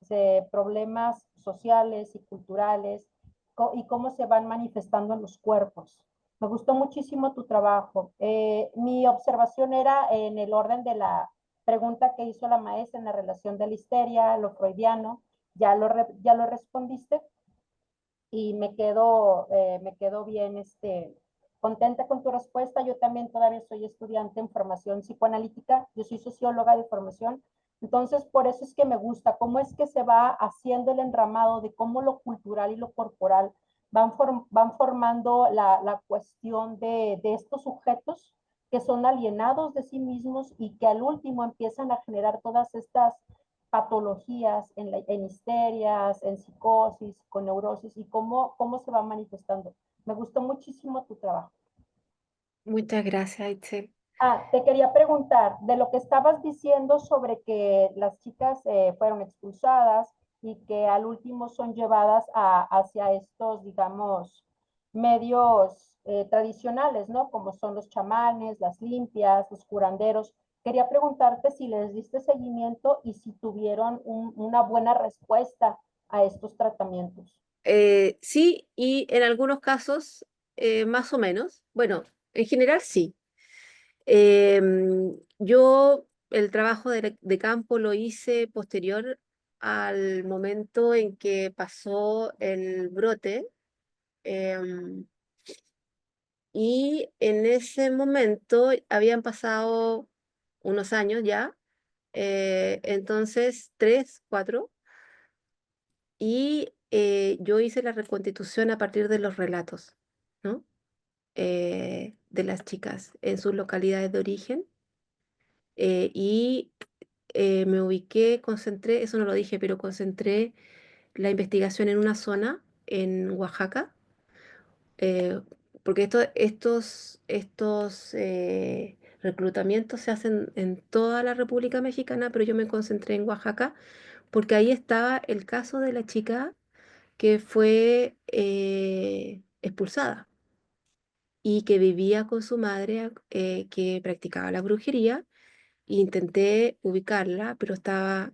problemas sociales y culturales y cómo se van manifestando en los cuerpos. Me gustó muchísimo tu trabajo. Mi observación era en el orden de la pregunta que hizo la maestra en la relación de la histeria, lo freudiano. Ya lo respondiste y me quedo bien contenta con tu respuesta. Yo también todavía soy estudiante en formación psicoanalítica, yo soy socióloga de formación, entonces por eso es que me gusta cómo es que se va haciendo el enramado de cómo lo cultural y lo corporal van formando la cuestión de estos sujetos que son alienados de sí mismos y que al último empiezan a generar todas estas patologías, en histerias, en psicosis, con neurosis y cómo se va manifestando. Me gustó muchísimo tu trabajo. Muchas gracias, Itzel. Ah, te quería preguntar de lo que estabas diciendo sobre que las chicas fueron expulsadas y que al último son llevadas hacia estos, digamos, medios tradicionales, ¿no? Como son los chamanes, las limpias, los curanderos. Quería preguntarte si les diste seguimiento y si tuvieron una buena respuesta a estos tratamientos. Sí, y en algunos casos, más o menos. Bueno, en general sí. Yo el trabajo de campo lo hice posterior al momento en que pasó el brote, em, y en ese momento habían pasado unos años ya, entonces tres, cuatro, y yo hice la reconstitución a partir de los relatos, ¿no? De las chicas en sus localidades de origen, y me ubiqué, concentré, eso no lo dije, pero concentré la investigación en una zona en Oaxaca, eh, porque estos reclutamientos se hacen en toda la República Mexicana, pero yo me concentré en Oaxaca porque ahí estaba el caso de la chica que fue expulsada y que vivía con su madre, que practicaba la brujería. Intenté ubicarla, pero estaba,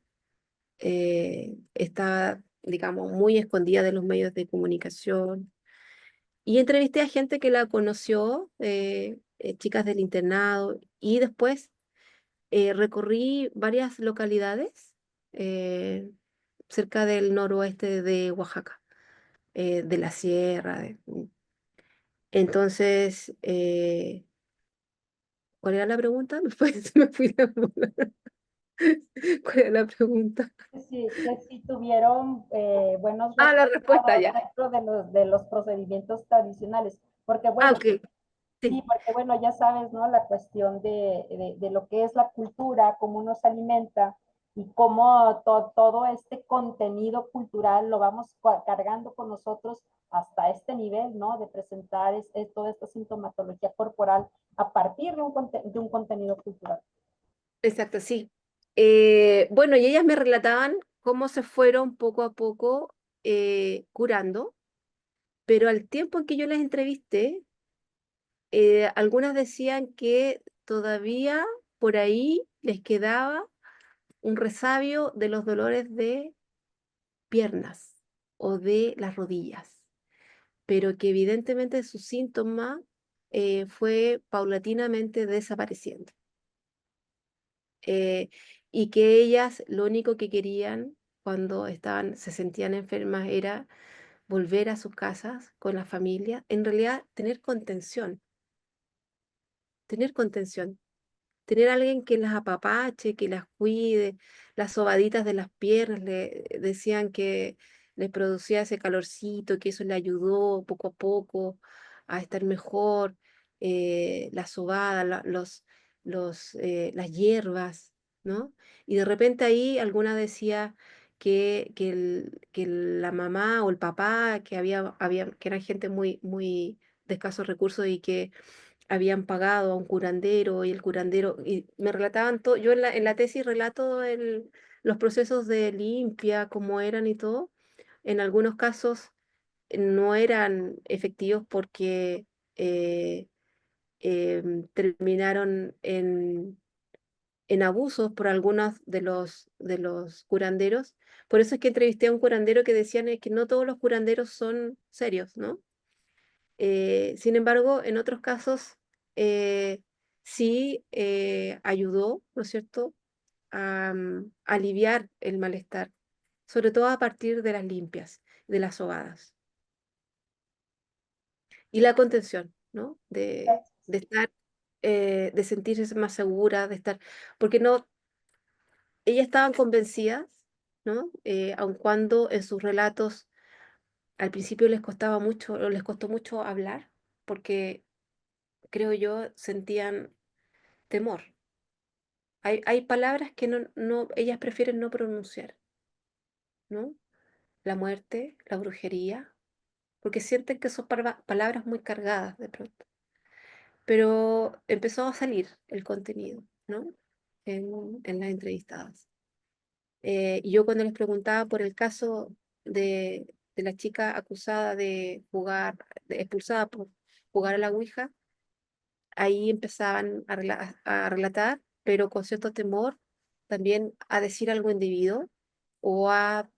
digamos, muy escondida de los medios de comunicación. Y entrevisté a gente que la conoció, chicas del internado, y después recorrí varias localidades eh, cerca del noroeste de Oaxaca, de la sierra. Entonces, ¿cuál era la pregunta? Me fui de volar. ¿Cuál era la pregunta? Sí, que si tuvieron buenos Ah, la respuesta resultados ya. dentro de los procedimientos tradicionales, porque Ah, bueno, ok. sí, Sí, porque bueno, ya sabes, ¿no? La cuestión de lo que es la cultura, cómo uno se alimenta y cómo todo este contenido cultural lo vamos cargando con nosotros hasta este nivel, ¿no? De presentar toda esta sintomatología corporal a partir de un contenido cultural. exacto, sí. Bueno, y ellas me relataban cómo se fueron poco a poco curando, pero al tiempo en que yo las entrevisté, algunas decían que todavía por ahí les quedaba un resabio de los dolores de piernas o de las rodillas, pero que evidentemente su síntoma fue paulatinamente desapareciendo. eh, y que ellas lo único que querían cuando se sentían enfermas era volver a sus casas con la familia, en realidad tener contención, tener alguien que las apapache, que las cuide, las sobaditas de las piernas, le decían que le producía ese calorcito, que eso le ayudó poco a poco a estar mejor, la sobada, las hierbas, ¿no? Y de repente ahí alguna decía que la mamá o el papá, que eran gente muy de escasos recursos y que habían pagado a un curandero y el curandero, y me relataban todo, yo en la tesis relato los procesos de limpia, cómo eran y todo. En algunos casos no eran efectivos porque eh, terminaron en abusos por algunos de los curanderos. Por eso es que entrevisté a un curandero que decían que no todos los curanderos son serios, ¿no? Sin embargo, en otros casos eh, sí ayudó, ¿no es cierto?, a aliviar el malestar, sobre todo a partir de las limpias, de las sobadas. Y la contención, ¿no? De estar, de sentirse más segura, de estar, porque no, ellas estaban convencidas, ¿no? Aun cuando en sus relatos al principio les costaba mucho, o les costó mucho hablar, porque creo yo sentían temor. Hay palabras que ellas prefieren no pronunciar, ¿no? La muerte, la brujería, porque sienten que son palabras muy cargadas de pronto. Pero empezó a salir el contenido, ¿no? En las entrevistadas. Y yo cuando les preguntaba por el caso de la chica acusada de jugar, expulsada por jugar a la Ouija, ahí empezaban a relatar, pero con cierto temor, también a decir algo indebido o a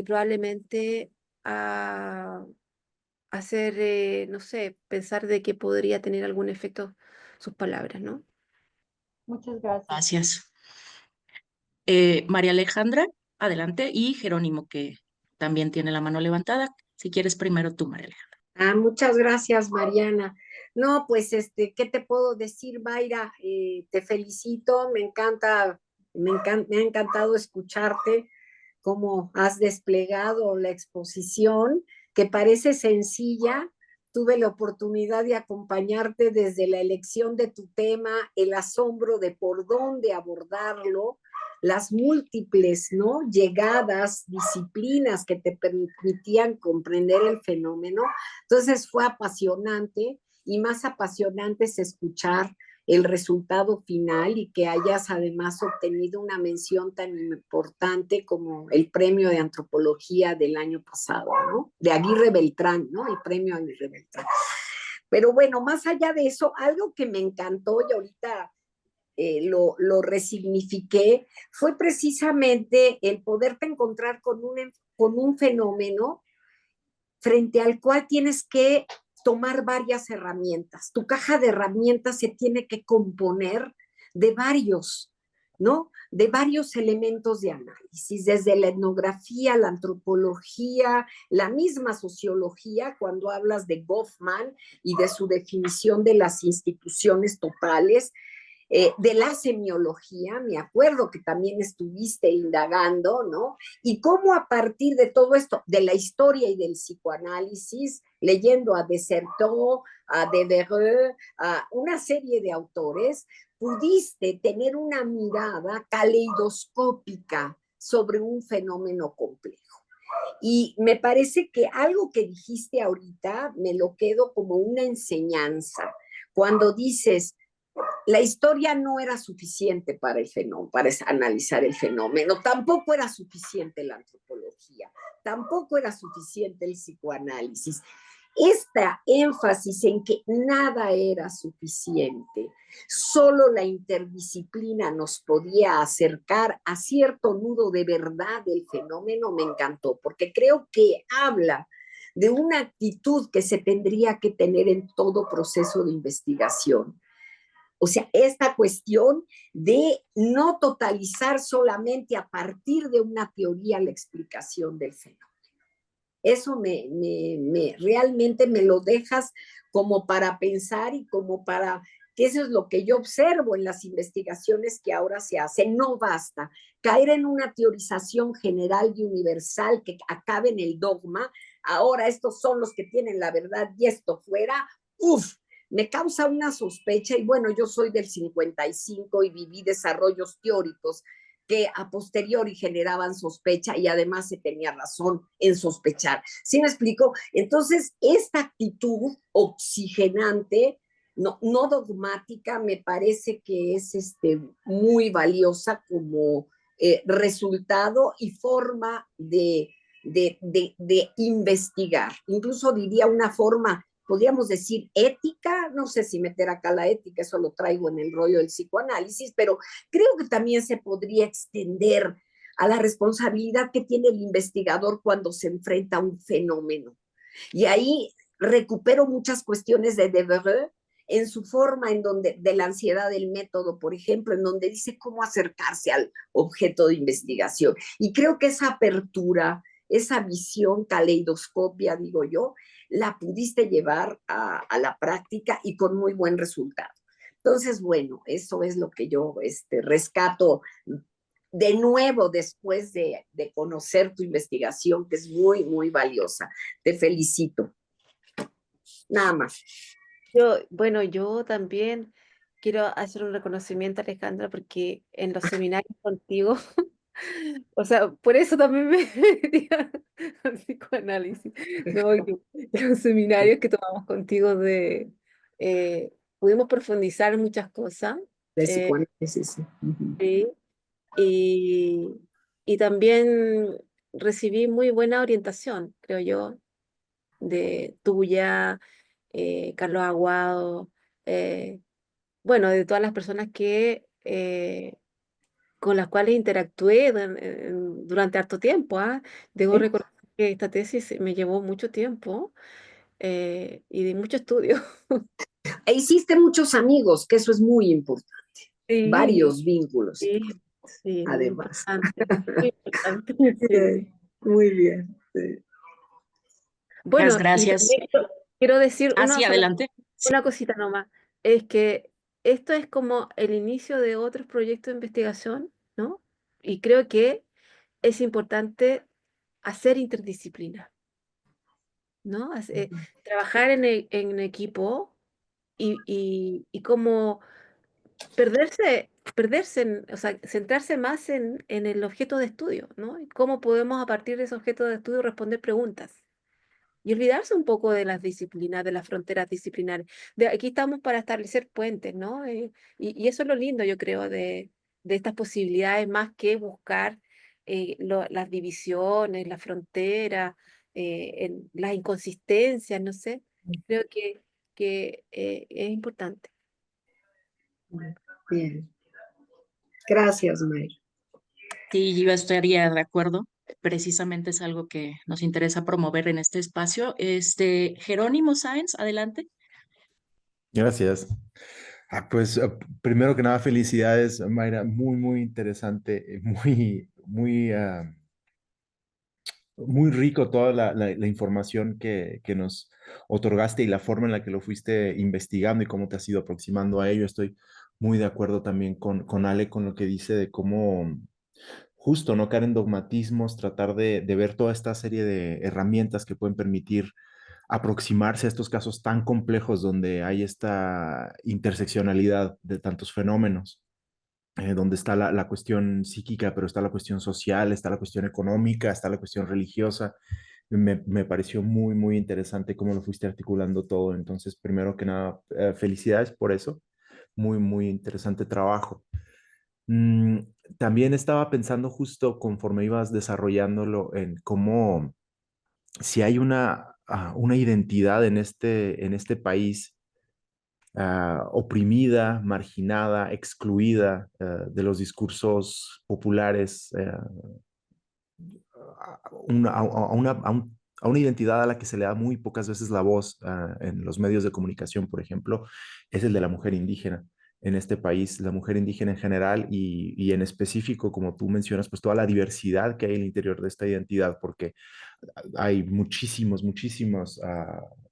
probablemente a hacer, no sé, pensar de que podría tener algún efecto sus palabras, ¿no? Muchas gracias. Gracias. María Alejandra, adelante, y Jerónimo, que también tiene la mano levantada. Si quieres primero tú, María Alejandra. Muchas gracias, Mariana. No, pues, ¿qué te puedo decir, Mayra? Te felicito, me ha encantado escucharte, cómo has desplegado la exposición, que parece sencilla. Tuve la oportunidad de acompañarte desde la elección de tu tema, el asombro de por dónde abordarlo, las múltiples, ¿no?, llegadas, disciplinas que te permitían comprender el fenómeno. Entonces fue apasionante, y más apasionante es escuchar el resultado final y que hayas además obtenido una mención tan importante como el premio de antropología del año pasado, ¿no? De Aguirre Beltrán, ¿no? El premio Aguirre Beltrán. Pero bueno, más allá de eso, algo que me encantó y ahorita lo resignifiqué, fue precisamente el poderte encontrar con un fenómeno frente al cual tienes que tomar varias herramientas. Tu caja de herramientas se tiene que componer de varios, ¿no? De varios elementos de análisis, desde la etnografía, la antropología, la misma sociología, cuando hablas de Goffman y de su definición de las instituciones totales, de la semiología, me acuerdo que también estuviste indagando, ¿no? Y cómo a partir de todo esto, de la historia y del psicoanálisis, leyendo a Desserteau, a Devereux, a una serie de autores, pudiste tener una mirada caleidoscópica sobre un fenómeno complejo. Y me parece que algo que dijiste ahorita me lo quedo como una enseñanza. Cuando dices, la historia no era suficiente para el fenómeno, para analizar el fenómeno, tampoco era suficiente la antropología, tampoco era suficiente el psicoanálisis. Esta énfasis en que nada era suficiente, solo la interdisciplina nos podía acercar a cierto nudo de verdad del fenómeno, me encantó, porque creo que habla de una actitud que se tendría que tener en todo proceso de investigación. O sea, esta cuestión de no totalizar solamente a partir de una teoría la explicación del fenómeno. Eso realmente me lo dejas como para pensar y como para que eso es lo que yo observo en las investigaciones que ahora se hacen. No basta caer en una teorización general y universal que acabe en el dogma. Ahora estos son los que tienen la verdad y esto fuera, uff, me causa una sospecha. Y bueno, yo soy del 55 y viví desarrollos teóricos que a posteriori generaban sospecha y además se tenía razón en sospechar. ¿Sí me explico? Entonces, esta actitud oxigenante, no dogmática, me parece que es muy valiosa como resultado y forma de investigar. Incluso diría una forma, podríamos decir ética, no sé si meter acá la ética, eso lo traigo en el rollo del psicoanálisis, pero creo que también se podría extender a la responsabilidad que tiene el investigador cuando se enfrenta a un fenómeno. Y ahí recupero muchas cuestiones de Devereux en su forma en donde, de la ansiedad del método, por ejemplo, en donde dice cómo acercarse al objeto de investigación. Y creo que esa apertura, esa visión caleidoscopia, digo yo, la pudiste llevar a la práctica y con muy buen resultado. Entonces, bueno, eso es lo que yo rescato de nuevo después de conocer tu investigación, que es muy, muy valiosa. Te felicito. Nada más. Bueno, yo también quiero hacer un reconocimiento, Alejandra, porque en los seminarios contigo, o sea, por eso también me metí al psicoanálisis, ¿no? En los seminarios que tomamos contigo pudimos profundizar en muchas cosas, De eh, psicoanálisis. Uh-huh. sí, y, y también recibí muy buena orientación, creo yo, de tuya, Carlos Aguado, eh, bueno, de todas las personas con las cuales interactué durante harto tiempo, ¿ah? Debo ¿Sí? reconocer que esta tesis me llevó mucho tiempo y de mucho estudio. E hiciste muchos amigos, que eso es muy importante. Sí, Varios vínculos, sí, sí, muy además. importante, muy importante, sí. Bien, muy bien. Sí. Muchas Bueno, y gracias. también quiero decir Sí, adelante. Sí. una cosita nomás, es que esto es como el inicio de otros proyectos de investigación, ¿no? Y creo que es importante hacer interdisciplina, ¿no? Trabajar en equipo y como o sea, centrarse más en el objeto de estudio, ¿no? Y cómo podemos a partir de ese objeto de estudio responder preguntas. Y olvidarse un poco de las disciplinas, de las fronteras disciplinares. Aquí estamos para establecer puentes, ¿no? Y eso es lo lindo, yo creo, de estas posibilidades, más que buscar las divisiones, las fronteras, las inconsistencias, no sé. Creo que es importante. Bien. Gracias, Mayra. Sí, yo estaría de acuerdo. Precisamente es algo que nos interesa promover en este espacio. Jerónimo Sáenz, adelante. Gracias. Pues primero que nada, felicidades, Mayra. Muy, muy interesante, muy rico toda la información que nos otorgaste y la forma en la que lo fuiste investigando y cómo te has ido aproximando a ello. Estoy muy de acuerdo también con Ale, con lo que dice de cómo justo no caer en dogmatismos, tratar de ver toda esta serie de herramientas que pueden permitir aproximarse a estos casos tan complejos donde hay esta interseccionalidad de tantos fenómenos, donde está la cuestión psíquica, pero está la cuestión social, está la cuestión económica, está la cuestión religiosa. Me pareció muy, muy interesante cómo lo fuiste articulando todo. Entonces, primero que nada, felicidades por eso. Muy, muy interesante trabajo. Mm, También estaba pensando justo conforme ibas desarrollándolo en cómo si hay una identidad en este país oprimida, marginada, excluida de los discursos populares, a una identidad a la que se le da muy pocas veces la voz en los medios de comunicación, por ejemplo, es el de la mujer indígena. en este país, la mujer indígena en general y en específico, como tú mencionas, pues toda la diversidad que hay en el interior de esta identidad, porque hay muchísimos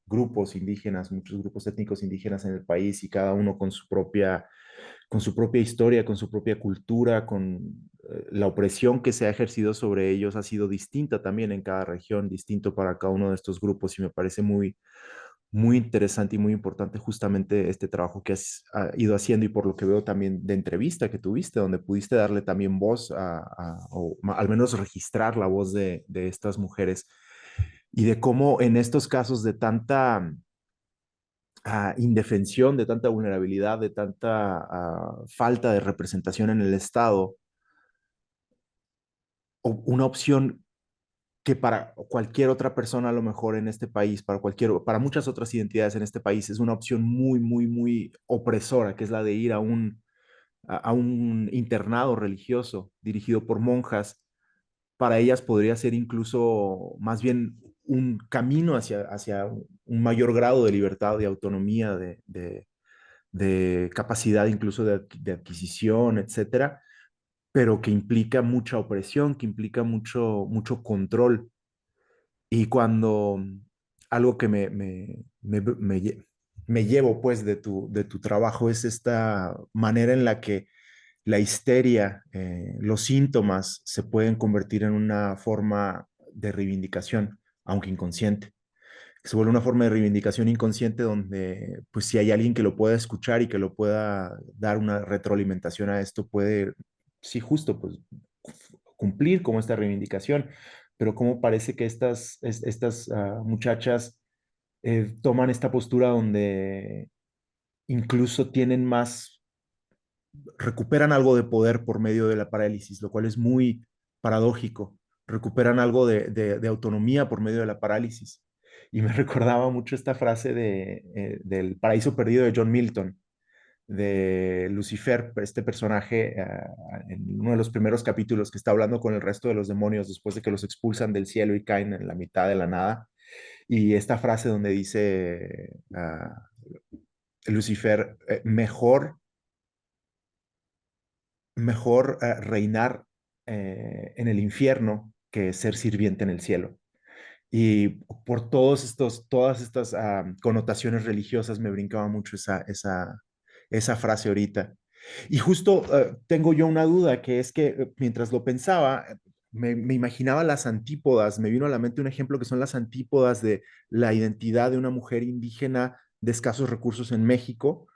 grupos indígenas, muchos grupos étnicos indígenas en el país y cada uno con su propia historia, con su propia cultura, con la opresión que se ha ejercido sobre ellos ha sido distinta también en cada región, distinto para cada uno de estos grupos y me parece muy interesante y muy importante justamente este trabajo que has ido haciendo y por lo que veo también de entrevista que tuviste, donde pudiste darle también voz al menos registrar la voz de estas mujeres y de cómo en estos casos de tanta indefensión, de tanta vulnerabilidad, de tanta falta de representación en el Estado, una opción que para cualquier otra persona a lo mejor en este país, para muchas otras identidades en este país, es una opción muy opresora, que es la de ir a un internado religioso dirigido por monjas. Para ellas podría ser incluso más bien un camino hacia un mayor grado de libertad, de autonomía, de capacidad incluso de adquisición, etcétera, pero que implica mucha opresión, que implica mucho control. Y cuando algo que me llevo pues de tu trabajo es esta manera en la que la histeria, los síntomas se pueden convertir en una forma de reivindicación, aunque inconsciente. Se vuelve una forma de reivindicación inconsciente donde, pues si hay alguien que lo pueda escuchar y que lo pueda dar una retroalimentación a esto, puede, sí, justo, pues cumplir como esta reivindicación. Pero como parece que estas muchachas toman esta postura donde incluso tienen más, recuperan algo de poder por medio de la parálisis, lo cual es muy paradójico. Recuperan algo de autonomía por medio de la parálisis. Y me recordaba mucho esta frase del Paraíso Perdido de John Milton, de Lucifer, este personaje en uno de los primeros capítulos que está hablando con el resto de los demonios después de que los expulsan del cielo y caen en la mitad de la nada. Y esta frase donde dice Lucifer, mejor reinar en el infierno que ser sirviente en el cielo. Y por todas estas connotaciones religiosas me brincaba mucho esa frase ahorita. Y justo tengo yo una duda, que es que mientras lo pensaba, me imaginaba las antípodas, me vino a la mente un ejemplo que son las antípodas de la identidad de una mujer indígena de escasos recursos en México.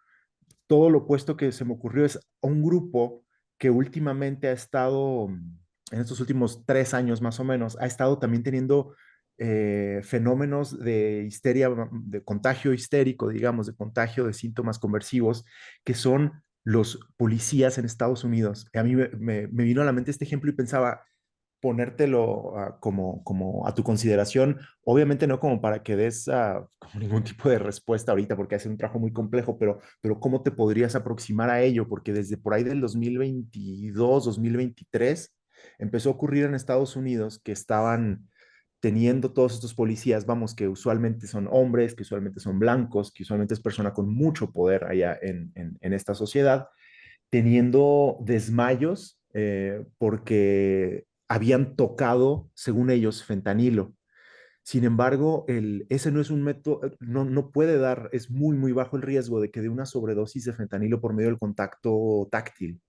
Todo lo opuesto que se me ocurrió es un grupo que últimamente ha estado, en estos últimos 3 años más o menos, ha estado también teniendo fenómenos de histeria, de contagio histérico, digamos, de contagio de síntomas conversivos, que son los policías en Estados Unidos. A mí me vino a la mente este ejemplo y pensaba, ponértelo como a tu consideración, obviamente no como para que des como ningún tipo de respuesta ahorita, porque hace un trabajo muy complejo, pero ¿cómo te podrías aproximar a ello? Porque desde por ahí del 2022, 2023, empezó a ocurrir en Estados Unidos que estaban teniendo todos estos policías, vamos, que usualmente son hombres, que usualmente son blancos, que usualmente es persona con mucho poder allá en esta sociedad, teniendo desmayos porque habían tocado, según ellos, fentanilo. Sin embargo, ese no es un método, no puede dar, es muy bajo el riesgo de que dé una sobredosis de fentanilo por medio del contacto táctil.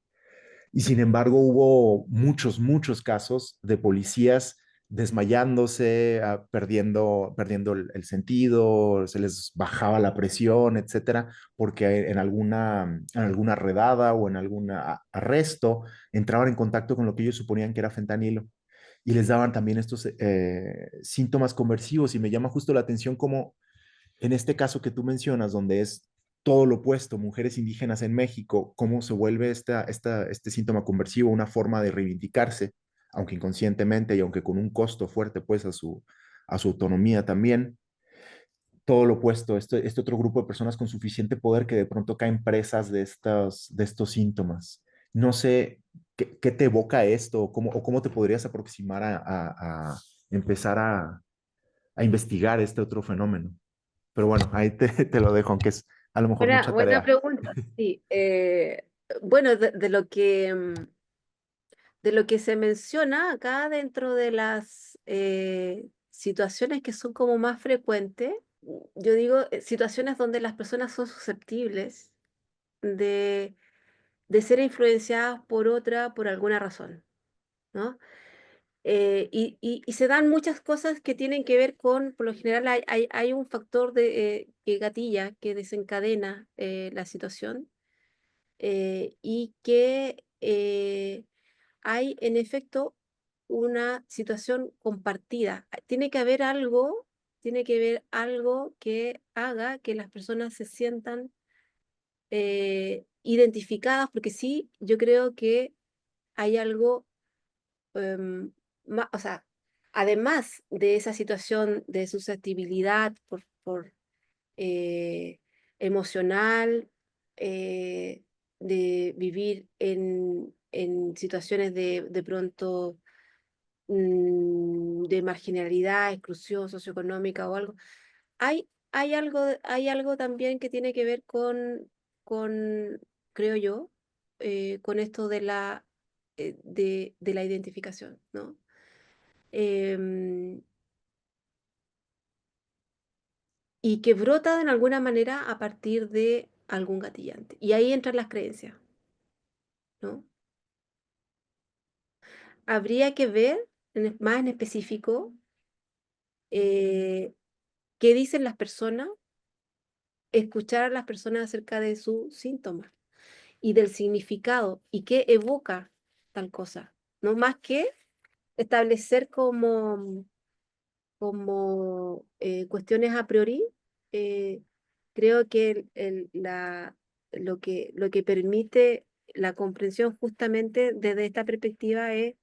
Y sin embargo, hubo muchos casos de policías desmayándose, perdiendo el sentido, se les bajaba la presión, etcétera, porque en alguna redada o en algún arresto entraban en contacto con lo que ellos suponían que era fentanilo y les daban también estos síntomas conversivos. Y me llama justo la atención como en este caso que tú mencionas, donde es todo lo opuesto, mujeres indígenas en México, cómo se vuelve este síntoma conversivo una forma de reivindicarse, aunque inconscientemente y aunque con un costo fuerte pues a su autonomía también. Todo lo opuesto, este otro grupo de personas con suficiente poder que de pronto caen presas de estos síntomas. No sé qué te evoca esto o cómo te podrías aproximar a empezar a investigar este otro fenómeno. Pero bueno, ahí te lo dejo, aunque es A lo mejor Buena, mucha buena tarea. pregunta. Sí, bueno, de lo que se menciona acá dentro de las situaciones que son como más frecuentes, yo digo situaciones donde las personas son susceptibles de, de ser influenciadas por otra por alguna razón, ¿no? Y se dan muchas cosas que tienen que ver con, por lo general hay un factor que gatilla, que desencadena la situación y que hay en efecto una situación compartida. Tiene que haber algo que haga que las personas se sientan identificadas, porque sí, yo creo que hay algo, em, o sea, además de esa situación de susceptibilidad por eh, emocional, de vivir en situaciones de pronto de marginalidad, exclusión socioeconómica o algo. Hay algo también que tiene que ver con creo yo, con esto de la identificación, ¿no? Em, y que brota de alguna manera a partir de algún gatillante. Y ahí entran las creencias, ¿no? Habría que ver más en específico eh, qué dicen las personas, escuchar a las personas acerca de sus síntomas y del significado y qué evoca tal cosa, no más que establecer como cuestiones a priori. eh, Creo que lo que permite la comprensión justamente desde esta perspectiva es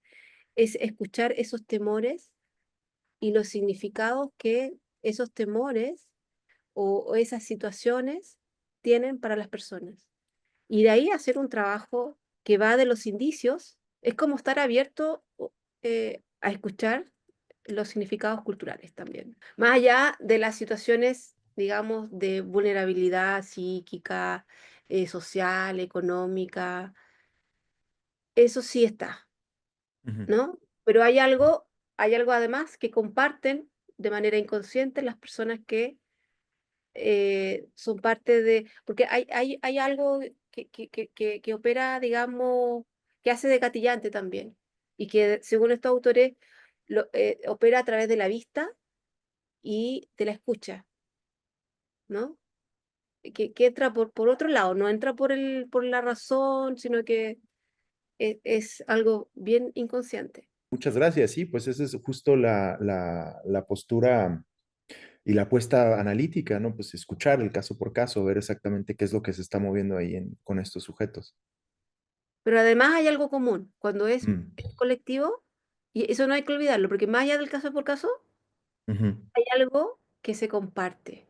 escuchar esos temores y los significados que esos temores o esas situaciones tienen para las personas. Y de ahí hacer un trabajo que va de los indicios, es como estar abierto a escuchar los significados culturales también. Más allá de las situaciones, digamos, de vulnerabilidad psíquica, social, económica, eso sí está, Ujú. ¿no? Pero hay algo además que comparten de manera inconsciente las personas que son parte de, porque hay algo que opera, digamos, que hace de gatillante también, y que según estos autores opera a través de la vista y de la escucha, ¿no? Que entra por otro lado, no entra por la razón, sino que es algo bien inconsciente. Muchas gracias. Sí, pues esa es justo la postura y la apuesta analítica, ¿no? Pues escuchar el caso por caso, ver exactamente qué es lo que se está moviendo ahí con estos sujetos. Pero además hay algo común, cuando Mm, es colectivo, y eso no hay que olvidarlo, porque más allá del caso por caso, ujú. hay algo que se comparte,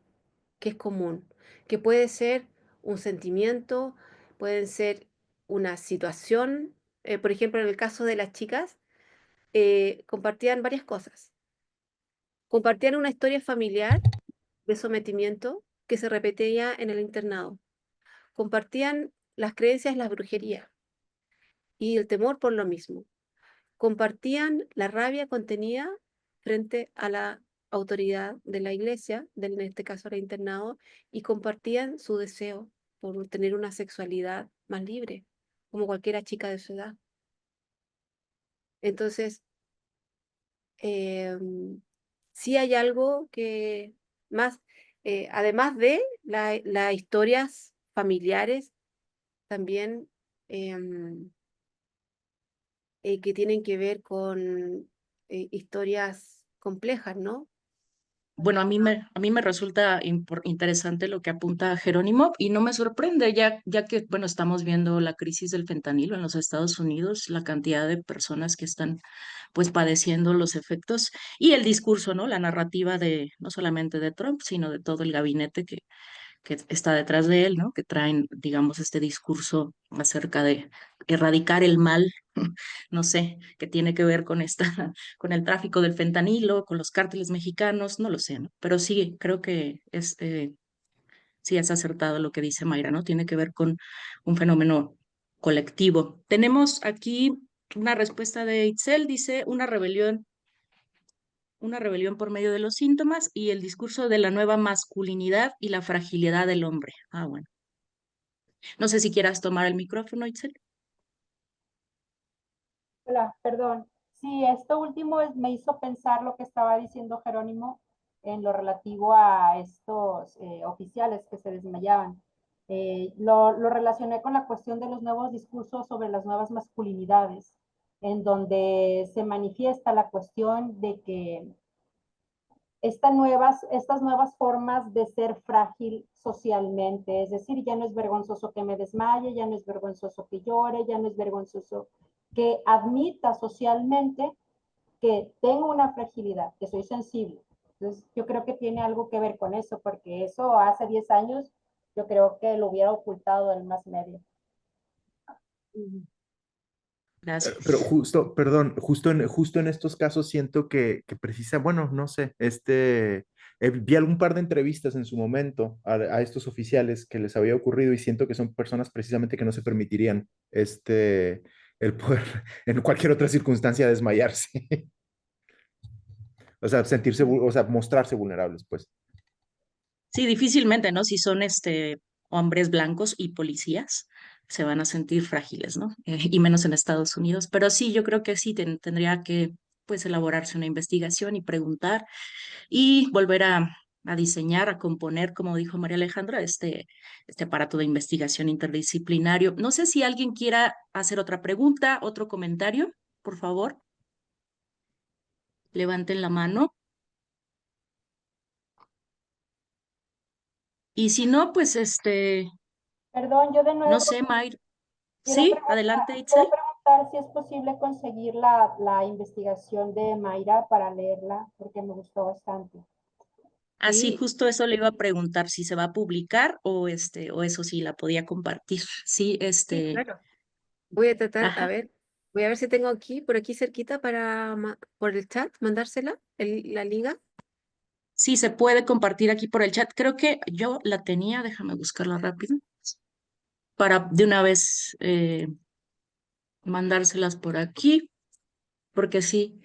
que es común, que puede ser un sentimiento, pueden ser una situación. Por ejemplo, en el caso de las chicas, compartían varias cosas. Compartían una historia familiar de sometimiento que se repetía en el internado. Compartían las creencias en la brujería y el temor por lo mismo. Compartían la rabia contenida frente a la autoridad de la iglesia, en este caso era internado, y compartían su deseo por tener una sexualidad más libre, como cualquiera chica de su edad. Entonces, sí hay algo que más, además de las historias familiares, también em, que tienen que ver con historias complejas, ¿no? Bueno, a mí me resulta interesante lo que apunta Jerónimo y no me sorprende, ya que, bueno, estamos viendo la crisis del fentanilo en los Estados Unidos, la cantidad de personas que están pues padeciendo los efectos y el discurso, ¿no? La narrativa de no solamente de Trump, sino de todo el gabinete que está detrás de él, ¿no? Que traen, digamos, este discurso acerca de erradicar el mal, no sé, que tiene que ver con con el tráfico del fentanilo, con los cárteles mexicanos, no lo sé, ¿no? Pero sí, creo que sí es acertado lo que dice Mayra, ¿no? Tiene que ver con un fenómeno colectivo. Tenemos aquí una respuesta de Itzel, dice una rebelión por medio de los síntomas y el discurso de la nueva masculinidad y la fragilidad del hombre. Ah, bueno. No sé si quieras tomar el micrófono, Itzel. Hola, perdón. Sí, esto último me hizo pensar lo que estaba diciendo Jerónimo en lo relativo a estos oficiales que se desmayaban. Lo relacioné con la cuestión de los nuevos discursos sobre las nuevas masculinidades, en donde se manifiesta la cuestión de que estas nuevas formas de ser frágil socialmente, es decir, ya no es vergonzoso que me desmaye, ya no es vergonzoso que llore, ya no es vergonzoso que admita socialmente que tengo una fragilidad, que soy sensible. Entonces, yo creo que tiene algo que ver con eso, porque eso hace 10 años yo creo que lo hubiera ocultado el más medio. Gracias. Pero justo, perdón, justo en estos casos siento que precisa, bueno, no sé, vi algún par de entrevistas en su momento a estos oficiales que les había ocurrido y siento que son personas precisamente que no se permitirían el poder en cualquier otra circunstancia desmayarse. O sea, o sea, mostrarse vulnerables, pues. Sí, difícilmente, ¿no? Si son hombres blancos y policías, se van a sentir frágiles, ¿no? Y menos en Estados Unidos. Pero sí, yo creo que sí tendría que, pues, elaborarse una investigación y preguntar y volver a diseñar, a componer, como dijo María Alejandra, este aparato de investigación interdisciplinario. No sé si alguien quiera hacer otra pregunta, otro comentario, por favor. Levanten la mano. Y si no, pues Perdón, yo de no nuevo sé, Mayr. quiero Sí, preguntar, adelante, quiero Itzel. preguntar si es posible conseguir la investigación de Mayra para leerla, porque me gustó bastante. Así, Sí, justo eso le iba a preguntar si se va a publicar o eso sí la podía compartir. Sí, sí, claro. Voy a tratar, a ajá. ver, voy a ver si tengo aquí, por aquí cerquita para, por el chat, mandársela, la liga. Sí, se puede compartir aquí por el chat. Creo que yo la tenía, déjame buscarla rápido, para de una vez mandárselas por aquí, porque sí,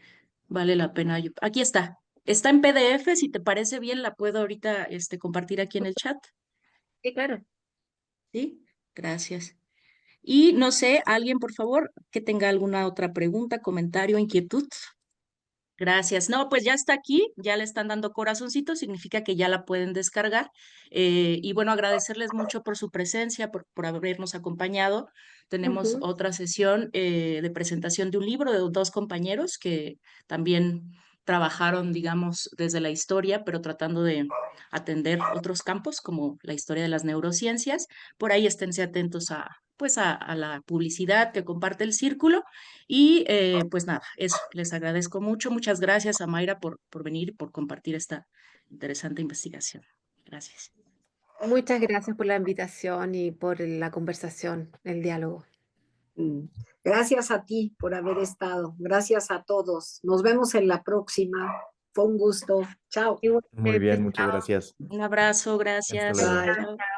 vale la pena. Aquí está. Está en PDF, si te parece bien, la puedo ahorita compartir aquí en el chat. Sí, claro. Sí, gracias. Y no sé, alguien, por favor, que tenga alguna otra pregunta, comentario, inquietud. Gracias. No, pues ya está aquí, ya le están dando corazoncito, significa que ya la pueden descargar. Y bueno, agradecerles mucho por su presencia, por habernos acompañado. Tenemos Ujú. otra sesión de presentación de un libro de dos compañeros que también trabajaron, digamos, desde la historia, pero tratando de atender otros campos como la historia de las neurociencias. Por ahí esténse atentos pues a la publicidad que comparte el círculo. Y pues nada, eso, les agradezco mucho. Muchas gracias a Mayra por venir y por compartir esta interesante investigación. Gracias. Muchas gracias por la invitación y por la conversación, el diálogo. Mm. Gracias a ti por haber estado. Gracias a todos. Nos vemos en la próxima. Fue un gusto. Chao. Muy bien, Igualmente, muchas chao. gracias. Un abrazo, Hasta gracias. luego. Bye. Chao.